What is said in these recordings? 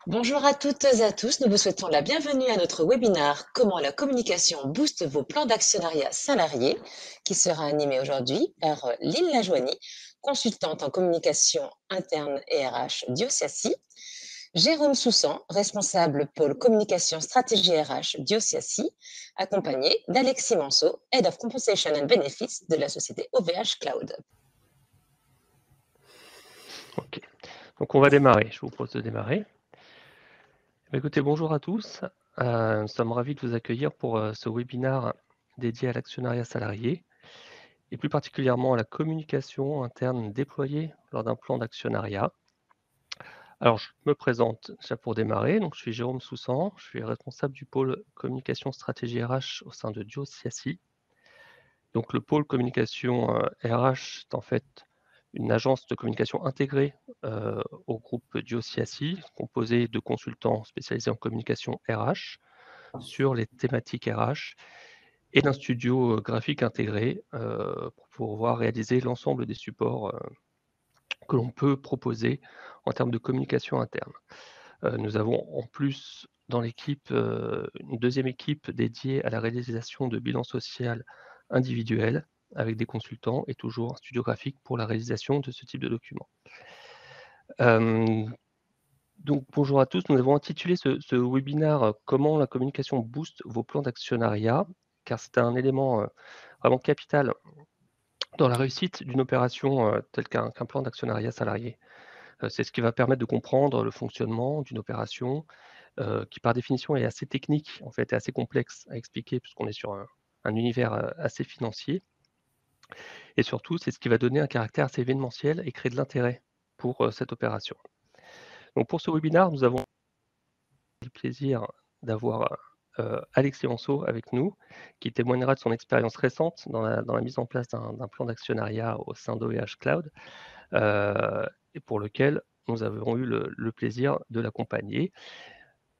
Bonjour à toutes et à tous, nous vous souhaitons la bienvenue à notre webinaire Comment la communication booste vos plans d'actionnariat salarié, qui sera animé aujourd'hui par Lynn Lajoigny, consultante en communication interne et RH d'Iosiassi, Jérôme Soussan, responsable pôle communication stratégie RH d'Iosiassi, accompagné d'Alexis Manceau, Head of Compensation and Benefits de la société OVH Cloud. Ok, donc on va démarrer. Je vous propose de démarrer. Écoutez, bonjour à tous. Nous sommes ravis de vous accueillir pour ce webinaire dédié à l'actionnariat salarié et plus particulièrement à la communication interne déployée lors d'un plan d'actionnariat. Alors, je me présente déjà pour démarrer. Donc, je suis Jérôme Soussan, je suis responsable du pôle communication stratégie RH au sein de Duo CSI. Donc, le pôle communication RH est en fait une agence de communication intégrée au groupe Duo CSI, composée de consultants spécialisés en communication RH sur les thématiques RH et d'un studio graphique intégré pour pouvoir réaliser l'ensemble des supports que l'on peut proposer en termes de communication interne. Nous avons en plus dans l'équipe une deuxième équipe dédiée à la réalisation de bilans social individuels avec des consultants et toujours un studio graphique pour la réalisation de ce type de documents. Donc bonjour à tous, nous avons intitulé ce webinaire Comment la communication booste vos plans d'actionnariat, car c'est un élément vraiment capital dans la réussite d'une opération telle qu'un plan d'actionnariat salarié. C'est ce qui va permettre de comprendre le fonctionnement d'une opération qui par définition est assez technique, en fait, et assez complexe à expliquer puisqu'on est sur un univers assez financier. Et surtout, c'est ce qui va donner un caractère assez événementiel et créer de l'intérêt pour cette opération. Donc pour ce webinaire, nous avons le plaisir d'avoir Alexis Anceau avec nous, qui témoignera de son expérience récente dans la mise en place d'un plan d'actionnariat au sein d'OVH Cloud, et pour lequel nous avons eu le plaisir de l'accompagner.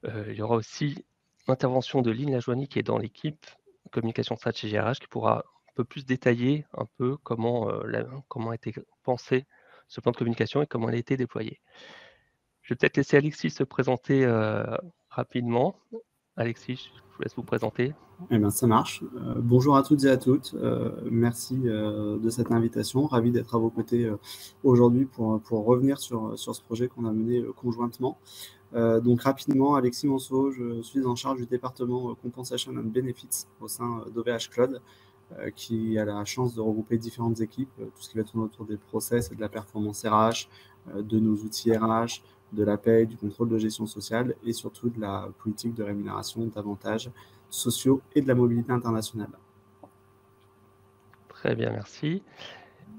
Il y aura aussi l'intervention de Lynn Lajoigny, qui est dans l'équipe communication stratégie RH, qui pourra un peu plus détailler un peu comment a été pensé ce plan de communication et comment il a été déployé. Je vais peut-être laisser Alexis se présenter rapidement. Alexis, je vous laisse vous présenter. Eh bien, ça marche. Bonjour à toutes et à toutes. Merci de cette invitation. Ravi d'être à vos côtés aujourd'hui pour revenir sur ce projet qu'on a mené conjointement. Donc rapidement, Alexis Monceau, je suis en charge du département Compensation and Benefits au sein d'OVH Cloud, qui a la chance de regrouper différentes équipes, tout ce qui va tourner autour des process et de la performance RH, de nos outils RH, de la paie, du contrôle de gestion sociale et surtout de la politique de rémunération, d'avantages sociaux et de la mobilité internationale. Très bien, merci.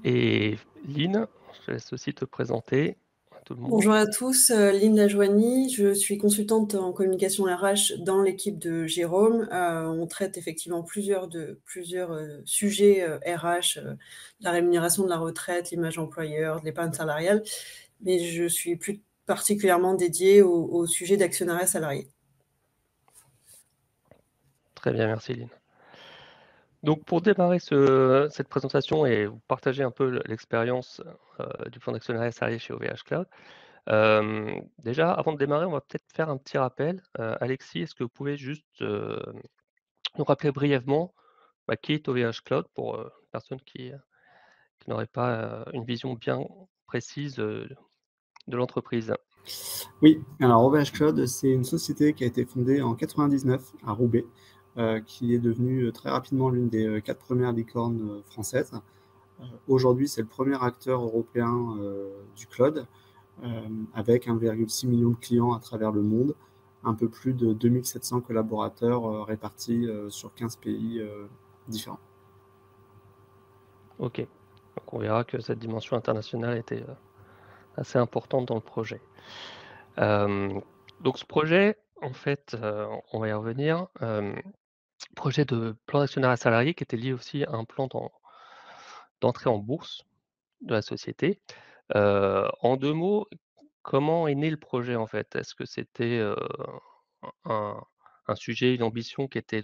Et Lynn, je te laisse aussi te présenter à tout le monde. Bonjour à tous, Lynn Lajoigny, je suis consultante en communication RH dans l'équipe de Jérôme. On traite effectivement plusieurs sujets RH, la rémunération de la retraite, l'image employeur, de l'épargne salariale, mais je suis plus particulièrement dédiée au sujet d'actionnariat salarié. Très bien, merci Lynn. Donc pour démarrer cette présentation et vous partager un peu l'expérience du plan d'actionnariat salarié chez OVH Cloud, déjà avant de démarrer, on va peut-être faire un petit rappel. Alexis, est-ce que vous pouvez juste nous rappeler brièvement qui est OVH Cloud pour les personnes qui n'auraient pas une vision bien précise de l'entreprise? Oui, alors OVH Cloud, c'est une société qui a été fondée en 99 à Roubaix, qui est devenue très rapidement l'une des 4 premières licornes françaises. Aujourd'hui, c'est le premier acteur européen du cloud, avec 1,6 million de clients à travers le monde, un peu plus de 2700 collaborateurs répartis sur 15 pays différents. Ok, donc on verra que cette dimension internationale était assez importante dans le projet. Donc ce projet, en fait, on va y revenir, projet de plan d'actionnariat salarié qui était lié aussi à un plan d'entrée en bourse de la société. En 2 mots, comment est né le projet, en fait? Est-ce que c'était, un un sujet, une ambition qui était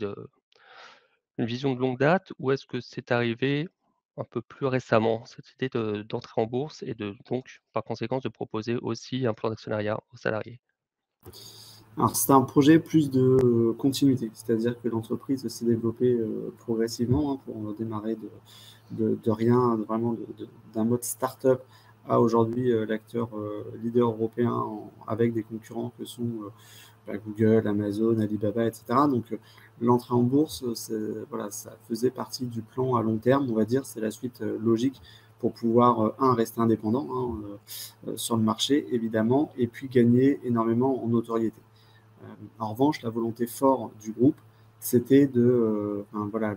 une vision de longue date ou est-ce que c'est arrivé un peu plus récemment, cette idée d'entrer en bourse et donc, par conséquent, de proposer aussi un plan d'actionnariat aux salariés? Alors, c'était un projet plus de continuité, c'est-à-dire que l'entreprise s'est développée progressivement, hein, pour démarrer de rien, vraiment d'un mode start-up à aujourd'hui l'acteur leader européen avec des concurrents que sont Google, Amazon, Alibaba, etc. Donc, l'entrée en bourse, voilà, ça faisait partie du plan à long terme, on va dire, c'est la suite logique pour pouvoir, rester indépendant, hein, sur le marché, évidemment, et puis gagner énormément en notoriété. En revanche, la volonté forte du groupe, c'était voilà,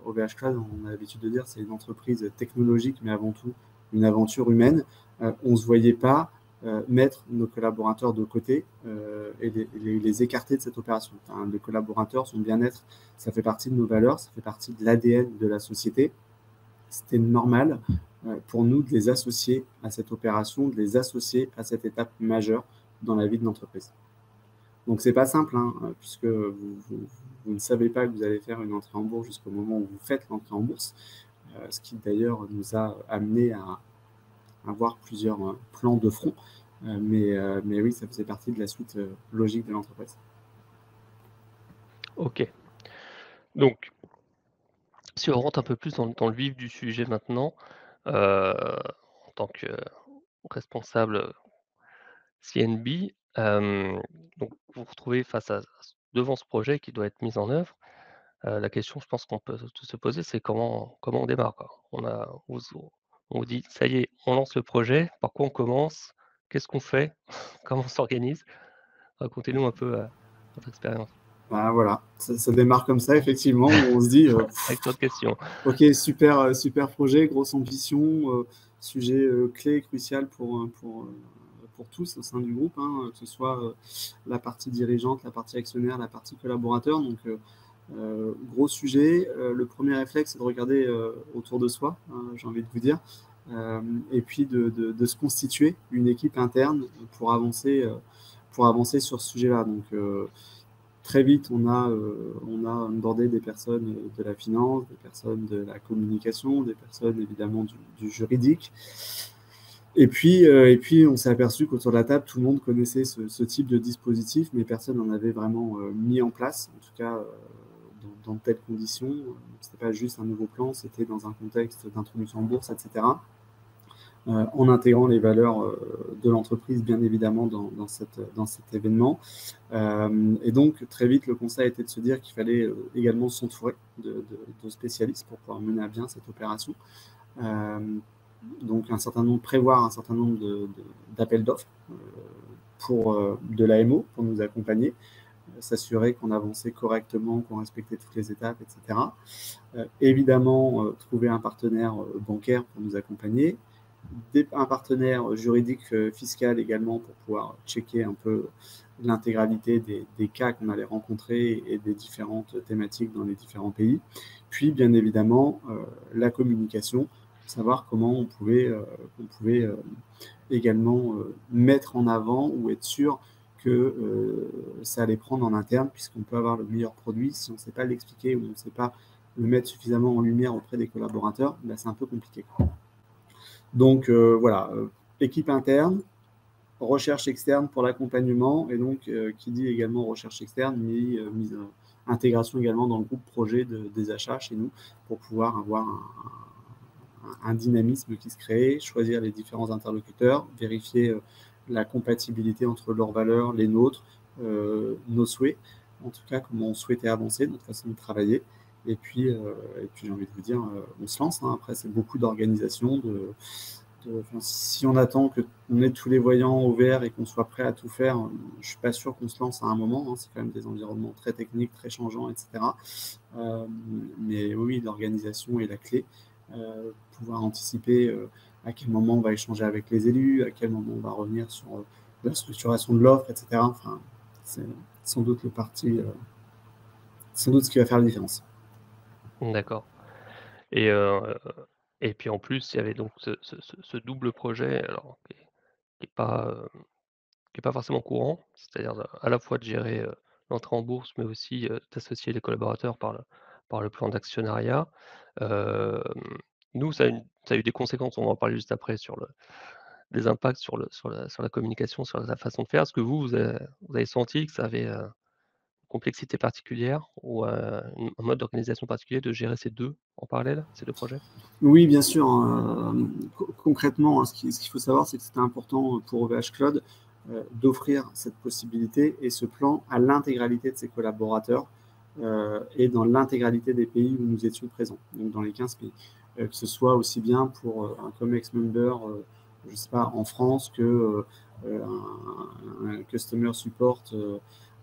OVH Cloud, on a l'habitude de dire, c'est une entreprise technologique, mais avant tout une aventure humaine. On ne se voyait pas mettre nos collaborateurs de côté et les écarter de cette opération. Enfin, les collaborateurs, son bien-être, ça fait partie de nos valeurs, ça fait partie de l'ADN de la société. C'était normal pour nous de les associer à cette opération, de les associer à cette étape majeure dans la vie de l'entreprise. Donc c'est pas simple, hein, puisque vous ne savez pas que vous allez faire une entrée en bourse jusqu'au moment où vous faites l'entrée en bourse, ce qui d'ailleurs nous a amené à avoir plusieurs plans de front. Mais oui, ça faisait partie de la suite logique de l'entreprise. Ok. Donc, si on rentre un peu plus dans le vif du sujet maintenant, en tant que responsable CNB, donc vous vous retrouvez devant ce projet qui doit être mis en œuvre. La question, je pense qu'on peut se poser, c'est comment on démarre, quoi. On vous dit: «Ça y est, on lance le projet, par quoi on commence? Qu'est-ce qu'on fait? Comment on s'organise?» Racontez-nous un peu, votre expérience. Bah, voilà, ça démarre comme ça, effectivement, où on se dit Avec trop de questions. ok, super projet, grosse ambition, sujet clé, crucial pour tous au sein du groupe, hein, que ce soit la partie dirigeante, la partie actionnaire, la partie collaborateur. Donc, gros sujet. Le premier réflexe, c'est de regarder autour de soi, hein, j'ai envie de vous dire, et puis de se constituer une équipe interne pour avancer sur ce sujet-là. Donc, très vite, on a abordé des personnes de la finance, des personnes de la communication, des personnes évidemment du juridique. Et puis, on s'est aperçu qu'autour de la table, tout le monde connaissait ce type de dispositif, mais personne n'en avait vraiment mis en place, en tout cas dans de telles conditions. Ce n'était pas juste un nouveau plan, c'était dans un contexte d'introduction en bourse, etc. En intégrant les valeurs de l'entreprise, bien évidemment, dans cet événement. Et donc, très vite, le conseil était de se dire qu'il fallait également s'entourer de spécialistes pour pouvoir mener à bien cette opération. Donc, prévoir un certain nombre d'appels d'offres pour de l'AMO, pour nous accompagner, s'assurer qu'on avançait correctement, qu'on respectait toutes les étapes, etc. Évidemment, trouver un partenaire bancaire pour nous accompagner, un partenaire juridique fiscal également pour pouvoir checker un peu l'intégralité des cas qu'on allait rencontrer et des différentes thématiques dans les différents pays. Puis, bien évidemment, la communication, savoir comment on pouvait également mettre en avant ou être sûr que ça allait prendre en interne, puisqu'on peut avoir le meilleur produit. Si on ne sait pas l'expliquer ou on ne sait pas le mettre suffisamment en lumière auprès des collaborateurs, ben c'est un peu compliqué. Donc voilà, équipe interne, recherche externe pour l'accompagnement, et donc qui dit également recherche externe, intégration également dans le groupe projet des achats chez nous pour pouvoir avoir un dynamisme qui se crée, choisir les différents interlocuteurs, vérifier la compatibilité entre leurs valeurs, les nôtres, nos souhaits, en tout cas comment on souhaitait avancer, notre façon de travailler. Et puis j'ai envie de vous dire, on se lance, hein. Après, c'est beaucoup d'organisation, si on attend qu'on ait tous les voyants au vert et qu'on soit prêt à tout faire, je ne suis pas sûr qu'on se lance à un moment, hein. C'est quand même des environnements très techniques, très changeants, etc. Mais oui, l'organisation est la clé. Pouvoir anticiper à quel moment on va échanger avec les élus, à quel moment on va revenir sur la structuration de l'offre, etc. Enfin, c'est sans doute sans doute ce qui va faire la différence. D'accord. Et puis en plus, il y avait donc ce double projet, alors qui est pas forcément courant, c'est-à-dire à la fois de gérer l'entrée en bourse, mais aussi d'associer les collaborateurs par le plan d'actionnariat. Nous, ça a eu des conséquences, on va en parler juste après, sur des impacts sur la communication, sur la façon de faire? Est-ce que vous avez senti que ça avait, une complexité particulière ou, un mode d'organisation particulier de gérer ces 2 en parallèle, ces 2 projets? Oui, bien sûr. Concrètement, hein, ce qu'il faut savoir, c'est que c'était important pour OVH Cloud d'offrir cette possibilité et ce plan à l'intégralité de ses collaborateurs et dans l'intégralité des pays où nous étions présents, donc dans les 15 pays. Que ce soit aussi bien pour un COMEX member, je ne sais pas, en France, que un customer support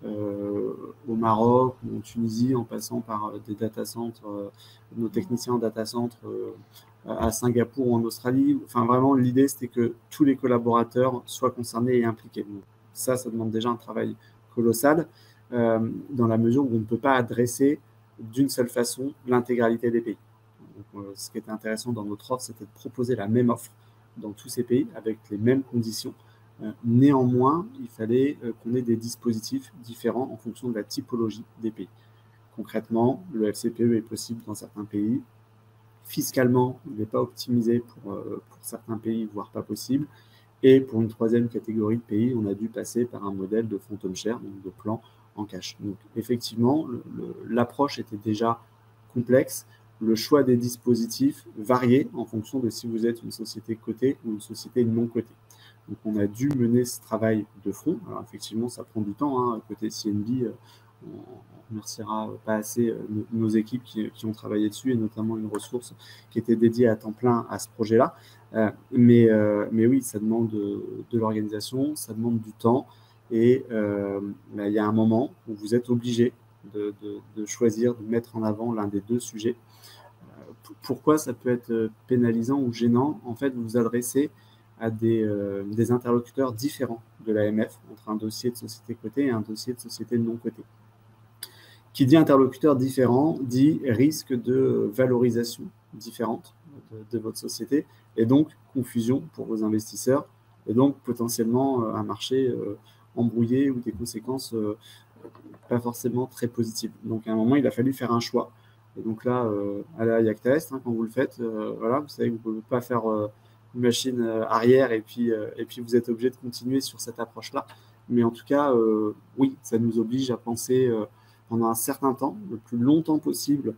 au Maroc ou en Tunisie, en passant par des data centers, nos techniciens en data center à Singapour ou en Australie. Enfin, vraiment, l'idée, c'était que tous les collaborateurs soient concernés et impliqués. Donc, ça demande déjà un travail colossal, dans la mesure où on ne peut pas adresser d'une seule façon l'intégralité des pays. Donc, ce qui était intéressant dans notre offre, c'était de proposer la même offre dans tous ces pays avec les mêmes conditions. Néanmoins, il fallait qu'on ait des dispositifs différents en fonction de la typologie des pays. Concrètement, le FCPE est possible dans certains pays. Fiscalement, il n'est pas optimisé pour certains pays, voire pas possible. Et pour une troisième catégorie de pays, on a dû passer par un modèle de phantom share, donc de plan en cash. Donc effectivement, l'approche était déjà complexe. Le choix des dispositifs variait en fonction de si vous êtes une société cotée ou une société non cotée. Donc on a dû mener ce travail de front. Alors effectivement, ça prend du temps. Hein. Côté CNB, on ne remerciera pas assez nos équipes qui ont travaillé dessus, et notamment une ressource qui était dédiée à temps plein à ce projet-là. Mais oui, ça demande de l'organisation, ça demande du temps, et il y a un moment où vous êtes obligé de choisir, de mettre en avant l'un des 2 sujets. Pourquoi ça peut être pénalisant ou gênant? En fait, vous vous adressez à des interlocuteurs différents de l'AMF, entre un dossier de société cotée et un dossier de société non cotée. Qui dit interlocuteur différent, dit risque de valorisation différente de votre société, et donc confusion pour vos investisseurs, et donc potentiellement un marché embrouillé ou des conséquences pas forcément très positives. Donc à un moment, il a fallu faire un choix. Et donc là, à la Yactest, hein, quand vous le faites, voilà, vous savez que vous ne pouvez pas faire une machine arrière et puis vous êtes obligé de continuer sur cette approche-là. Mais en tout cas, oui, ça nous oblige à penser pendant un certain temps, le plus longtemps possible,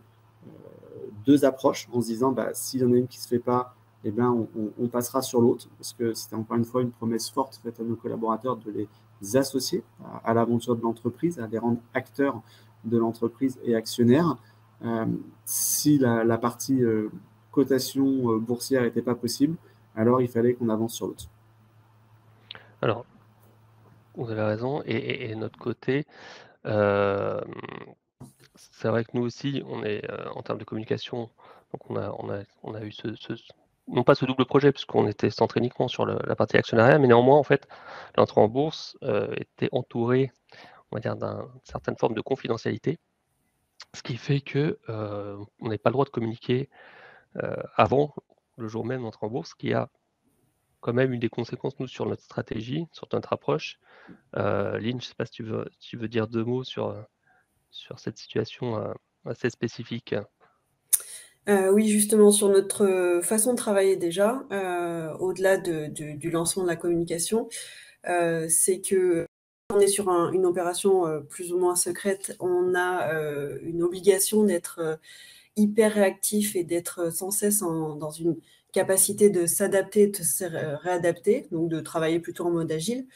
2 approches, en se disant, s'il y en a une qui ne se fait pas, eh ben, on passera sur l'autre, parce que c'était encore une fois une promesse forte faite à nos collaborateurs de les associer à l'aventure de l'entreprise, à les rendre acteurs de l'entreprise et actionnaires. Si la partie cotation boursière n'était pas possible, alors il fallait qu'on avance sur l'autre. Alors, vous avez raison, et de notre côté, c'est vrai que nous aussi, on est en termes de communication, donc on a eu non pas ce double projet, puisqu'on était centré uniquement sur la partie actionnariat, mais néanmoins, en fait, l'entrée en bourse était entourée, on va dire, d'une certaine forme de confidentialité, ce qui fait que on n'avait pas le droit de communiquer avant le jour même de l'entrée en bourse, ce qui a quand même eu des conséquences, nous, sur notre stratégie, sur notre approche. Lynn, je ne sais pas si tu veux dire 2 mots sur cette situation assez spécifique. Oui, justement, sur notre façon de travailler déjà, au-delà du lancement de la communication, c'est que on est sur une opération plus ou moins secrète, on a une obligation d'être hyper réactif et d'être sans cesse dans une capacité de s'adapter, de se réadapter, donc de travailler plutôt en mode agile.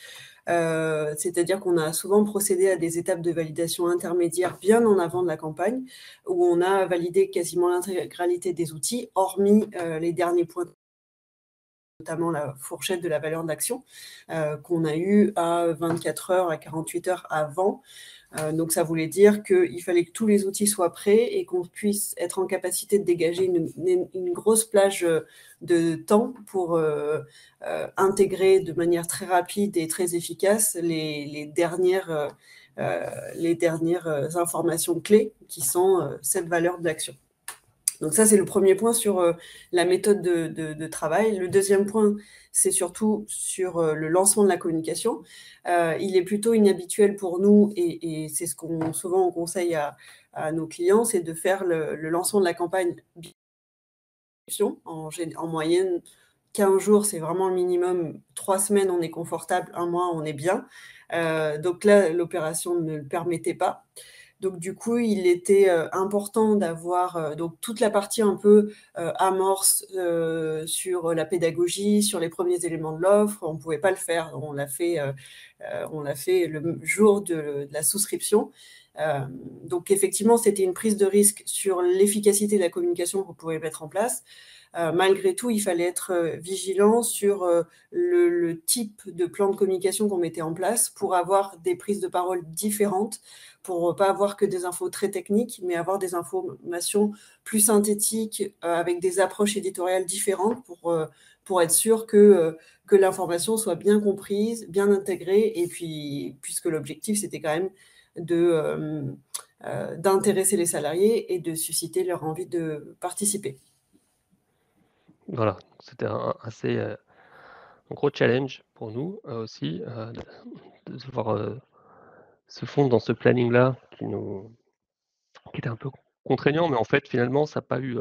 C'est-à-dire qu'on a souvent procédé à des étapes de validation intermédiaires bien en avant de la campagne, où on a validé quasiment l'intégralité des outils, hormis les derniers points, notamment la fourchette de la valeur d'action, qu'on a eu à 24 heures, à 48 heures avant. Donc ça voulait dire qu'il fallait que tous les outils soient prêts et qu'on puisse être en capacité de dégager une grosse plage de temps pour intégrer de manière très rapide et très efficace les dernières informations clés qui sont cette valeur d'action. Donc ça, c'est le premier point sur la méthode de travail. Le deuxième point, c'est surtout sur le lancement de la communication. Il est plutôt inhabituel pour nous, et c'est ce qu'on souvent on conseille à nos clients, c'est de faire le lancement de la campagne en moyenne 15 jours, c'est vraiment le minimum. 3 semaines, on est confortable. 1 mois, on est bien. Donc là, l'opération ne le permettait pas. Donc du coup, il était important d'avoir donc toute la partie un peu amorce sur la pédagogie, sur les premiers éléments de l'offre. On ne pouvait pas le faire. On l'a fait le jour de la souscription. Donc effectivement, c'était une prise de risque sur l'efficacité de la communication qu'on pouvait mettre en place. Malgré tout, il fallait être vigilant sur le type de plan de communication qu'on mettait en place pour avoir des prises de parole différentes, pour pas avoir que des infos très techniques, mais avoir des informations plus synthétiques avec des approches éditoriales différentes pour être sûr que l'information soit bien comprise, bien intégrée, et puis puisque l'objectif c'était quand même d'intéresser les salariés et de susciter leur envie de participer. Voilà, c'était un gros challenge pour nous aussi de devoir se fondre dans ce planning-là qui était un peu contraignant, mais en fait, finalement, ça n'a pas eu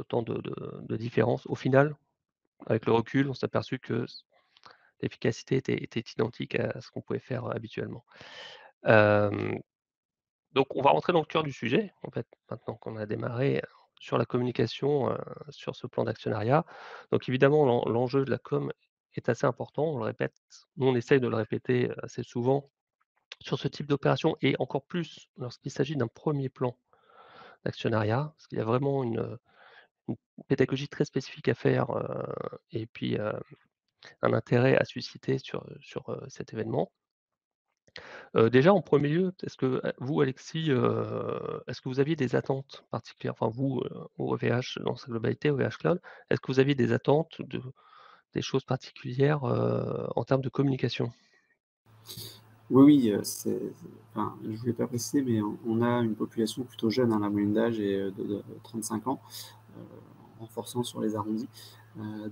tant de différence. Au final, avec le recul, on s'est aperçu que l'efficacité était identique à ce qu'on pouvait faire habituellement. Donc on va rentrer dans le cœur du sujet, en fait, maintenant qu'on a démarré sur la communication, sur ce plan d'actionnariat. Donc évidemment, l'enjeu de la com est assez important, on le répète. Nous, on essaye de le répéter assez souvent sur ce type d'opération et encore plus lorsqu'il s'agit d'un premier plan d'actionnariat, parce qu'il y a vraiment une pédagogie très spécifique à faire, et puis, un intérêt à susciter sur cet événement. Déjà en premier lieu, est-ce que, vous Alexis, est-ce que vous aviez des attentes particulières? Enfin vous, au OVH dans sa globalité, OVH Cloud, est-ce que vous aviez des attentes des choses particulières, en termes de communication? Oui, oui, enfin, je ne voulais pas préciser, mais on a une population plutôt jeune, hein, la moyenne d'âge est de 35 ans, en renforçant sur les arrondis.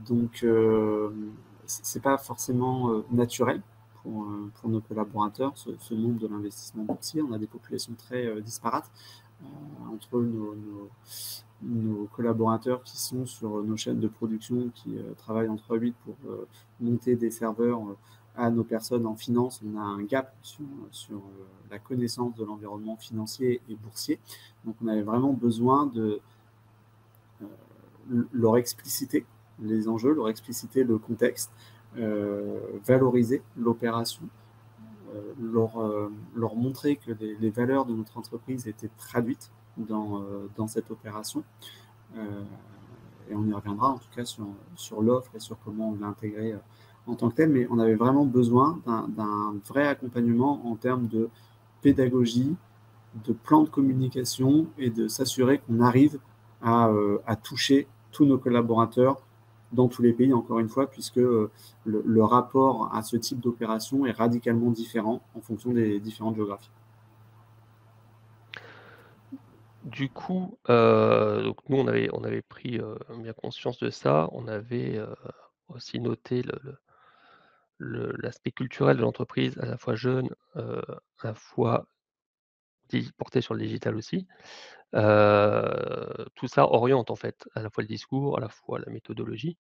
Donc, c'est pas forcément naturel pour nos collaborateurs, ce nombre de l'investissement boursier. On a des populations très disparates entre nos collaborateurs qui sont sur nos chaînes de production, qui travaillent en 3-8 pour monter des serveurs à nos personnes en finance. On a un gap sur la connaissance de l'environnement financier et boursier. Donc on avait vraiment besoin de leur expliciter les enjeux, leur expliciter le contexte, valoriser l'opération, leur montrer que les valeurs de notre entreprise étaient traduites dans cette opération. Et on y reviendra en tout cas sur l'offre et sur comment on l'a intégrée en tant que telle, mais on avait vraiment besoin d'un vrai accompagnement en termes de pédagogie, de plan de communication et de s'assurer qu'on arrive à toucher tous nos collaborateurs dans tous les pays, encore une fois, puisque le rapport à ce type d'opération est radicalement différent en fonction des différentes géographies. Du coup, donc nous on avait pris, bien conscience de ça. On avait, aussi noté l'aspect culturel de l'entreprise, à la fois jeune, à la fois porté sur le digital aussi. Tout ça oriente en fait, à la fois le discours, à la fois la méthodologie.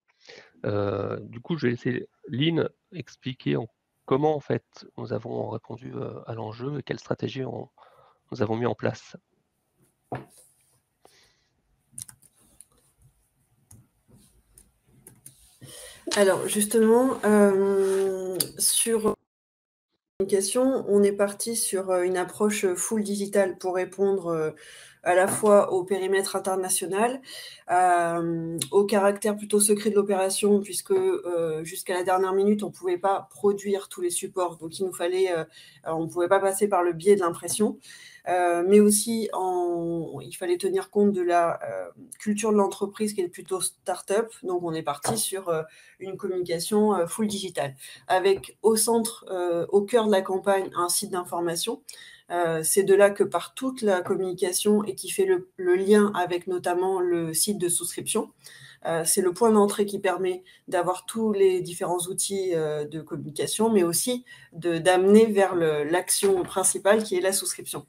Du coup, je vais laisser Lynn expliquer comment en fait nous avons répondu, à l'enjeu et quelle stratégie nous avons mis en place. Alors justement, sur communication, on est parti sur une approche full digital pour répondre à la fois au périmètre international, au caractère plutôt secret de l'opération, puisque jusqu'à la dernière minute, on ne pouvait pas produire tous les supports. Donc il nous fallait, on ne pouvait pas passer par le biais de l'impression. Mais aussi, il fallait tenir compte de la culture de l'entreprise qui est plutôt start-up. Donc, on est parti sur une communication full digital, avec au centre, au cœur de la campagne, un site d'information. C'est de là que part toute la communication et qui fait le lien avec notamment le site de souscription. C'est le point d'entrée qui permet d'avoir tous les différents outils de communication, mais aussi d'amener vers l'action principale qui est la souscription.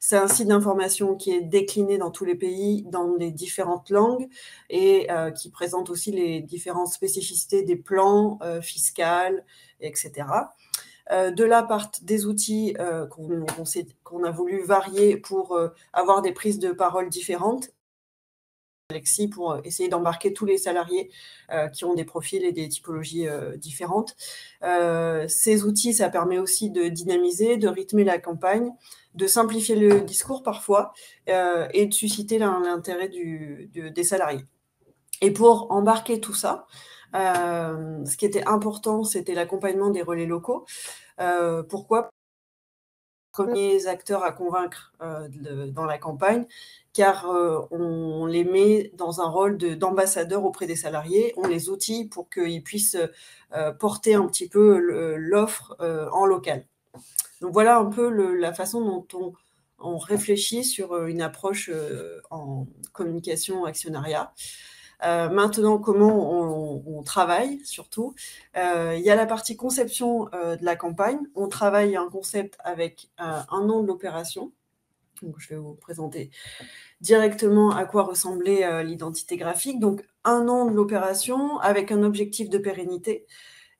C'est un site d'information qui est décliné dans tous les pays, dans les différentes langues, et qui présente aussi les différentes spécificités des plans fiscaux, etc. De là partent des outils qu'on a voulu varier pour avoir des prises de parole différentes. Alexis, pour essayer d'embarquer tous les salariés qui ont des profils et des typologies différentes. Ces outils, ça permet aussi de dynamiser, de rythmer la campagne, de simplifier le discours parfois et de susciter l'intérêt des salariés. Et pour embarquer tout ça, ce qui était important, c'était l'accompagnement des relais locaux. Pourquoi ? Premiers acteurs à convaincre dans la campagne, car on les met dans un rôle d'ambassadeur auprès des salariés, on les outille pour qu'ils puissent porter un petit peu l'offre en local. Donc voilà un peu la façon dont on réfléchit sur une approche en communication actionnariat. Maintenant, comment on travaille, surtout. Il y a la partie conception de la campagne. On travaille un concept avec un nom de l'opération. Donc, je vais vous présenter directement à quoi ressemblait l'identité graphique. Donc, un nom de l'opération avec un objectif de pérennité.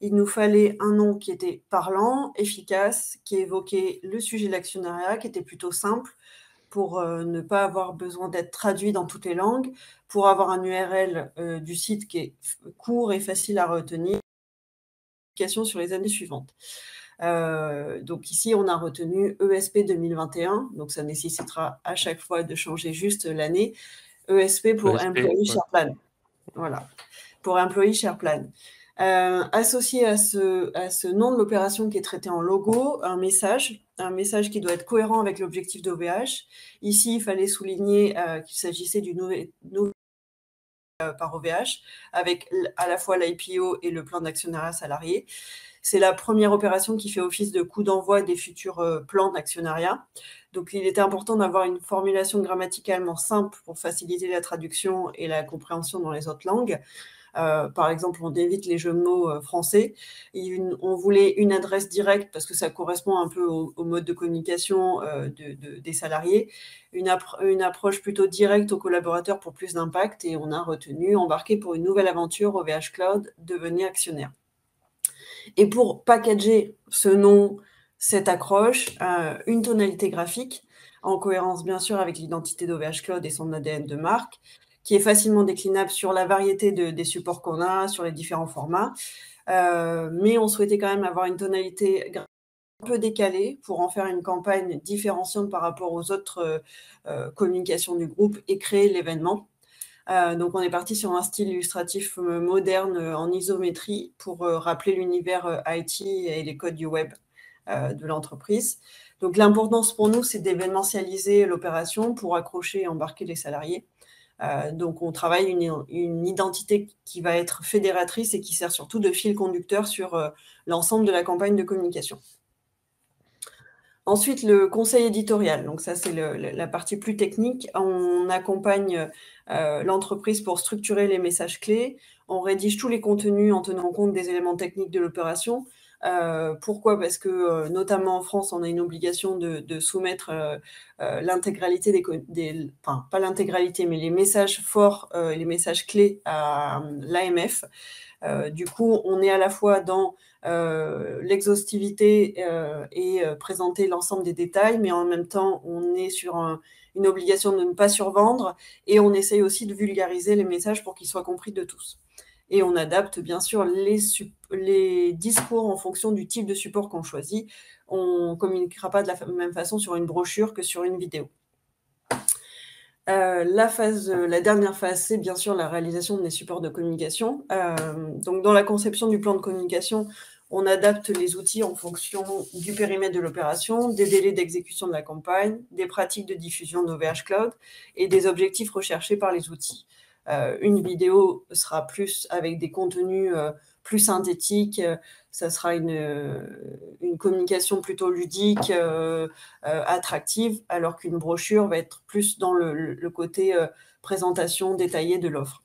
Il nous fallait un nom qui était parlant, efficace, qui évoquait le sujet de l'actionnariat, qui était plutôt simple, pour ne pas avoir besoin d'être traduit dans toutes les langues, pour avoir un URL du site qui est court et facile à retenir, sur les années suivantes. Donc ici, on a retenu ESP 2021, donc ça nécessitera à chaque fois de changer juste l'année. ESP pour Employee Share Plan. Voilà, pour Employee Share Plan. Associé à ce nom de l'opération qui est traité en logo, un message qui doit être cohérent avec l'objectif d'OVH. Ici, il fallait souligner qu'il s'agissait du nouvel par OVH, avec à la fois l'IPO et le plan d'actionnariat salarié. C'est la première opération qui fait office de coup d'envoi des futurs plans d'actionnariat. Donc, il était important d'avoir une formulation grammaticalement simple pour faciliter la traduction et la compréhension dans les autres langues. Par exemple, on évite les jeux de mots français. On voulait une adresse directe parce que ça correspond un peu au mode de communication des salariés. Une approche plutôt directe aux collaborateurs pour plus d'impact. Et on a retenu embarquer pour une nouvelle aventure OVH Cloud, devenez actionnaire. Et pour packager ce nom, cette accroche, une tonalité graphique, en cohérence bien sûr avec l'identité d'OVH Cloud et son ADN de marque, qui est facilement déclinable sur la variété des supports qu'on a, sur les différents formats. Mais on souhaitait quand même avoir une tonalité un peu décalée pour en faire une campagne différenciante par rapport aux autres communications du groupe et créer l'événement. Donc, on est parti sur un style illustratif moderne en isométrie pour rappeler l'univers IT et les codes du web de l'entreprise. Donc, l'importance pour nous, c'est d'événementialiser l'opération pour accrocher et embarquer les salariés. Donc, on travaille une identité qui va être fédératrice et qui sert surtout de fil conducteur sur l'ensemble de la campagne de communication. Ensuite, le conseil éditorial. Donc ça, c'est la partie plus technique. On accompagne l'entreprise pour structurer les messages clés. On rédige tous les contenus en tenant compte des éléments techniques de l'opération. Pourquoi ? Parce que, notamment en France, on a une obligation de soumettre l'intégralité enfin, pas l'intégralité, mais les messages forts et les messages clés à l'AMF. Du coup, on est à la fois dans l'exhaustivité et présenter l'ensemble des détails, mais en même temps, on est sur une obligation de ne pas survendre et on essaye aussi de vulgariser les messages pour qu'ils soient compris de tous. Et on adapte bien sûr les discours en fonction du type de support qu'on choisit. On ne communiquera pas de la même façon sur une brochure que sur une vidéo. La dernière phase, c'est bien sûr la réalisation des supports de communication. Donc, dans la conception du plan de communication, on adapte les outils en fonction du périmètre de l'opération, des délais d'exécution de la campagne, des pratiques de diffusion d'OVH Cloud et des objectifs recherchés par les outils. Une vidéo sera plus avec des contenus plus synthétiques, ça sera une communication plutôt ludique, attractive, alors qu'une brochure va être plus dans le côté présentation détaillée de l'offre.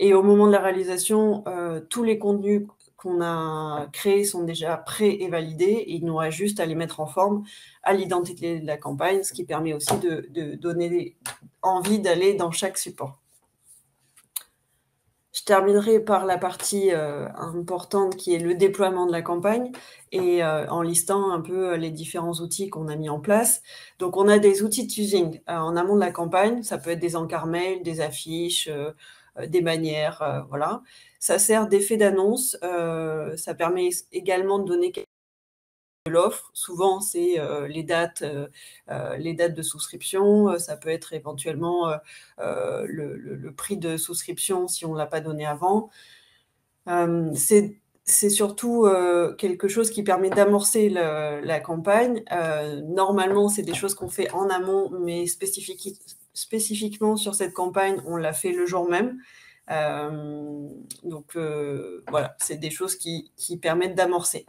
Et au moment de la réalisation, tous les contenus qu'on a créés sont déjà prêts et validés. Il nous reste juste à les mettre en forme à l'identité de la campagne, ce qui permet aussi de donner envie d'aller dans chaque support. Je terminerai par la partie importante qui est le déploiement de la campagne et en listant un peu les différents outils qu'on a mis en place. Donc, on a des outils de teasing en amont de la campagne. Ça peut être des encarts mail, des affiches, des bannières, voilà. Ça sert d'effet d'annonce. Ça permet également de donner de l'offre. Souvent, c'est les dates de souscription. Ça peut être éventuellement le prix de souscription si on ne l'a pas donné avant. C'est surtout quelque chose qui permet d'amorcer la campagne. Normalement, c'est des choses qu'on fait en amont, mais spécifiquement sur cette campagne, on l'a fait le jour même. Donc voilà, c'est des choses qui permettent d'amorcer.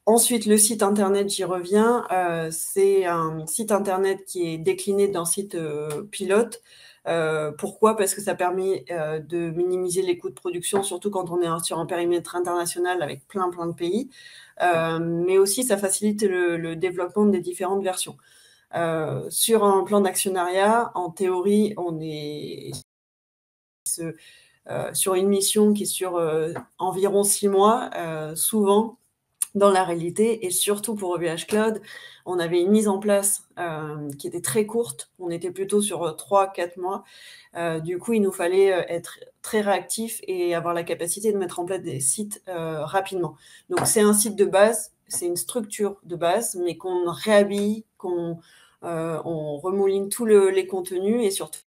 Ensuite, le site internet, j'y reviens. C'est un site internet qui est décliné d'un site pilote. Pourquoi? Parce que ça permet de minimiser les coûts de production, surtout quand on est sur un périmètre international avec plein de pays. Mais aussi, ça facilite le développement des différentes versions. Sur un plan d'actionnariat, en théorie, on est sur une mission qui est sur environ 6 mois. Souvent, dans la réalité, et surtout pour OVH Cloud, on avait une mise en place qui était très courte. On était plutôt sur 3-4 mois. Du coup, il nous fallait être très réactif et avoir la capacité de mettre en place des sites rapidement. Donc, c'est un site de base, c'est une structure de base, mais qu'on réhabille, on remouline tous les contenus et surtout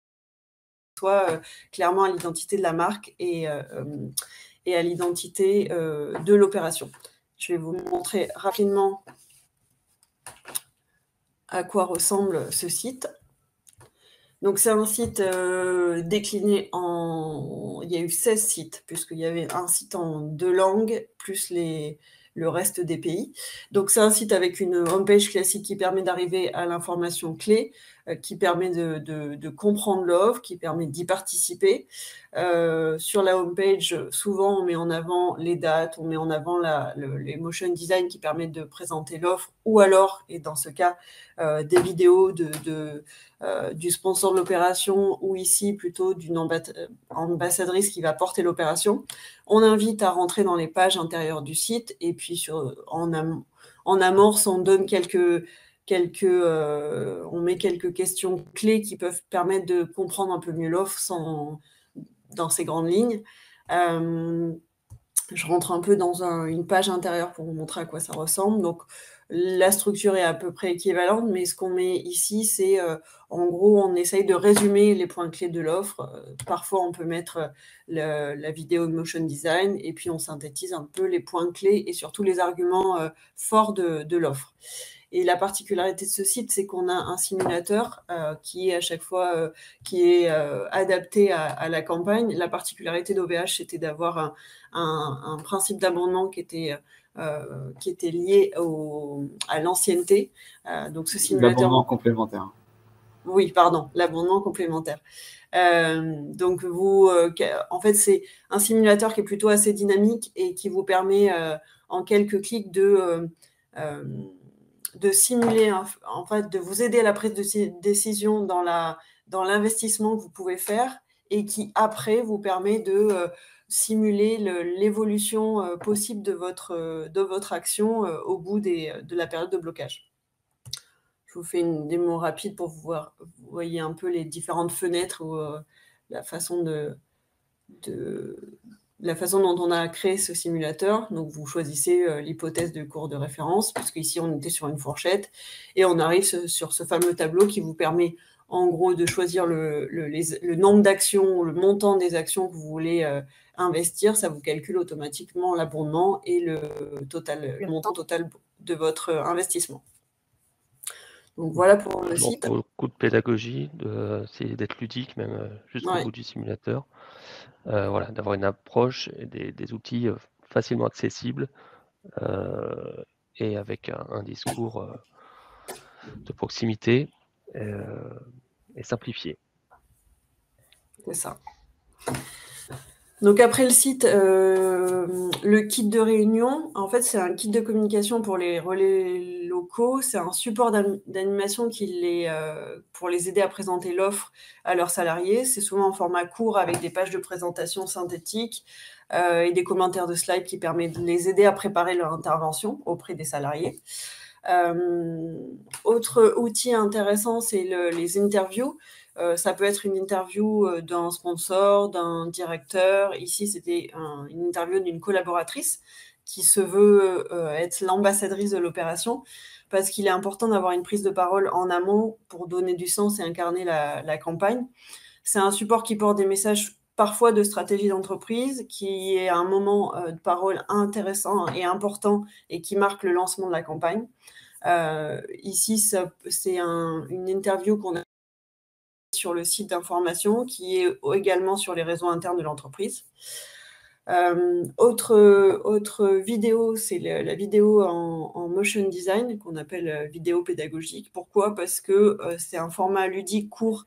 soit clairement à l'identité de la marque et à l'identité de l'opération. Je vais vous montrer rapidement à quoi ressemble ce site. Donc, c'est un site décliné en... Il y a eu 16 sites, puisqu'il y avait un site en 2 langues, plus le reste des pays. Donc, c'est un site avec une homepage classique qui permet d'arriver à l'information clé, qui permet de comprendre l'offre, qui permet d'y participer. Sur la homepage, souvent, on met en avant les dates, on met en avant les motion design qui permettent de présenter l'offre, ou alors, et dans ce cas, des vidéos du sponsor de l'opération, ou ici plutôt d'une ambassadrice qui va porter l'opération. On invite à rentrer dans les pages intérieures du site et puis en amorce, on donne on met quelques questions clés qui peuvent permettre de comprendre un peu mieux l'offre dans ces grandes lignes. Je rentre un peu dans une page intérieure pour vous montrer à quoi ça ressemble. Donc, la structure est à peu près équivalente, mais ce qu'on met ici, c'est en gros, on essaye de résumer les points clés de l'offre. Parfois, on peut mettre la vidéo de motion design et puis on synthétise un peu les points clés et surtout les arguments forts de l'offre. Et la particularité de ce site, c'est qu'on a un simulateur qui est à chaque fois adapté à la campagne. La particularité d'OVH, c'était d'avoir un principe d'abondement qui était lié à l'ancienneté. Donc ce simulateur... L'abondement complémentaire. Oui, pardon, l'abondement complémentaire. Donc en fait, c'est un simulateur qui est plutôt assez dynamique et qui vous permet en quelques clics de simuler, en fait, de vous aider à la prise de décision dans l'investissement que vous pouvez faire et qui, après, vous permet de simuler l'évolution possible de votre action au bout de la période de blocage. Je vous fais une démo rapide pour vous voyez un peu les différentes fenêtres ou la façon dont on a créé ce simulateur. Donc, vous choisissez l'hypothèse de cours de référence, puisqu'ici, on était sur une fourchette, et on arrive sur ce fameux tableau qui vous permet, en gros, de choisir le nombre d'actions, le montant des actions que vous voulez investir. Ça vous calcule automatiquement l'abondement et le montant total de votre investissement. Donc, voilà pour le site. Beaucoup de pédagogie, c'est d'être ludique, même jusqu'au bout du simulateur. Voilà, d'avoir une approche et des outils facilement accessibles et avec un discours de proximité et simplifié. C'est ça. Donc après le site, le kit de réunion, en fait, c'est un kit de communication pour les relais locaux. C'est un support d'animation pour les aider à présenter l'offre à leurs salariés. C'est souvent en format court avec des pages de présentation synthétiques et des commentaires de slides qui permettent de les aider à préparer leur intervention auprès des salariés. Autre outil intéressant, c'est les interviews. Ça peut être une interview d'un sponsor, d'un directeur. Ici, c'était une interview d'une collaboratrice qui se veut être l'ambassadrice de l'opération, parce qu'il est important d'avoir une prise de parole en amont pour donner du sens et incarner la campagne. C'est un support qui porte des messages parfois de stratégie d'entreprise, qui est un moment de parole intéressant et important et qui marque le lancement de la campagne. Ici, c'est une interview qu'on a sur le site d'information, qui est également sur les réseaux internes de l'entreprise. Autre vidéo, c'est la vidéo en motion design, qu'on appelle vidéo pédagogique. Pourquoi? Parce que c'est un format ludique, court,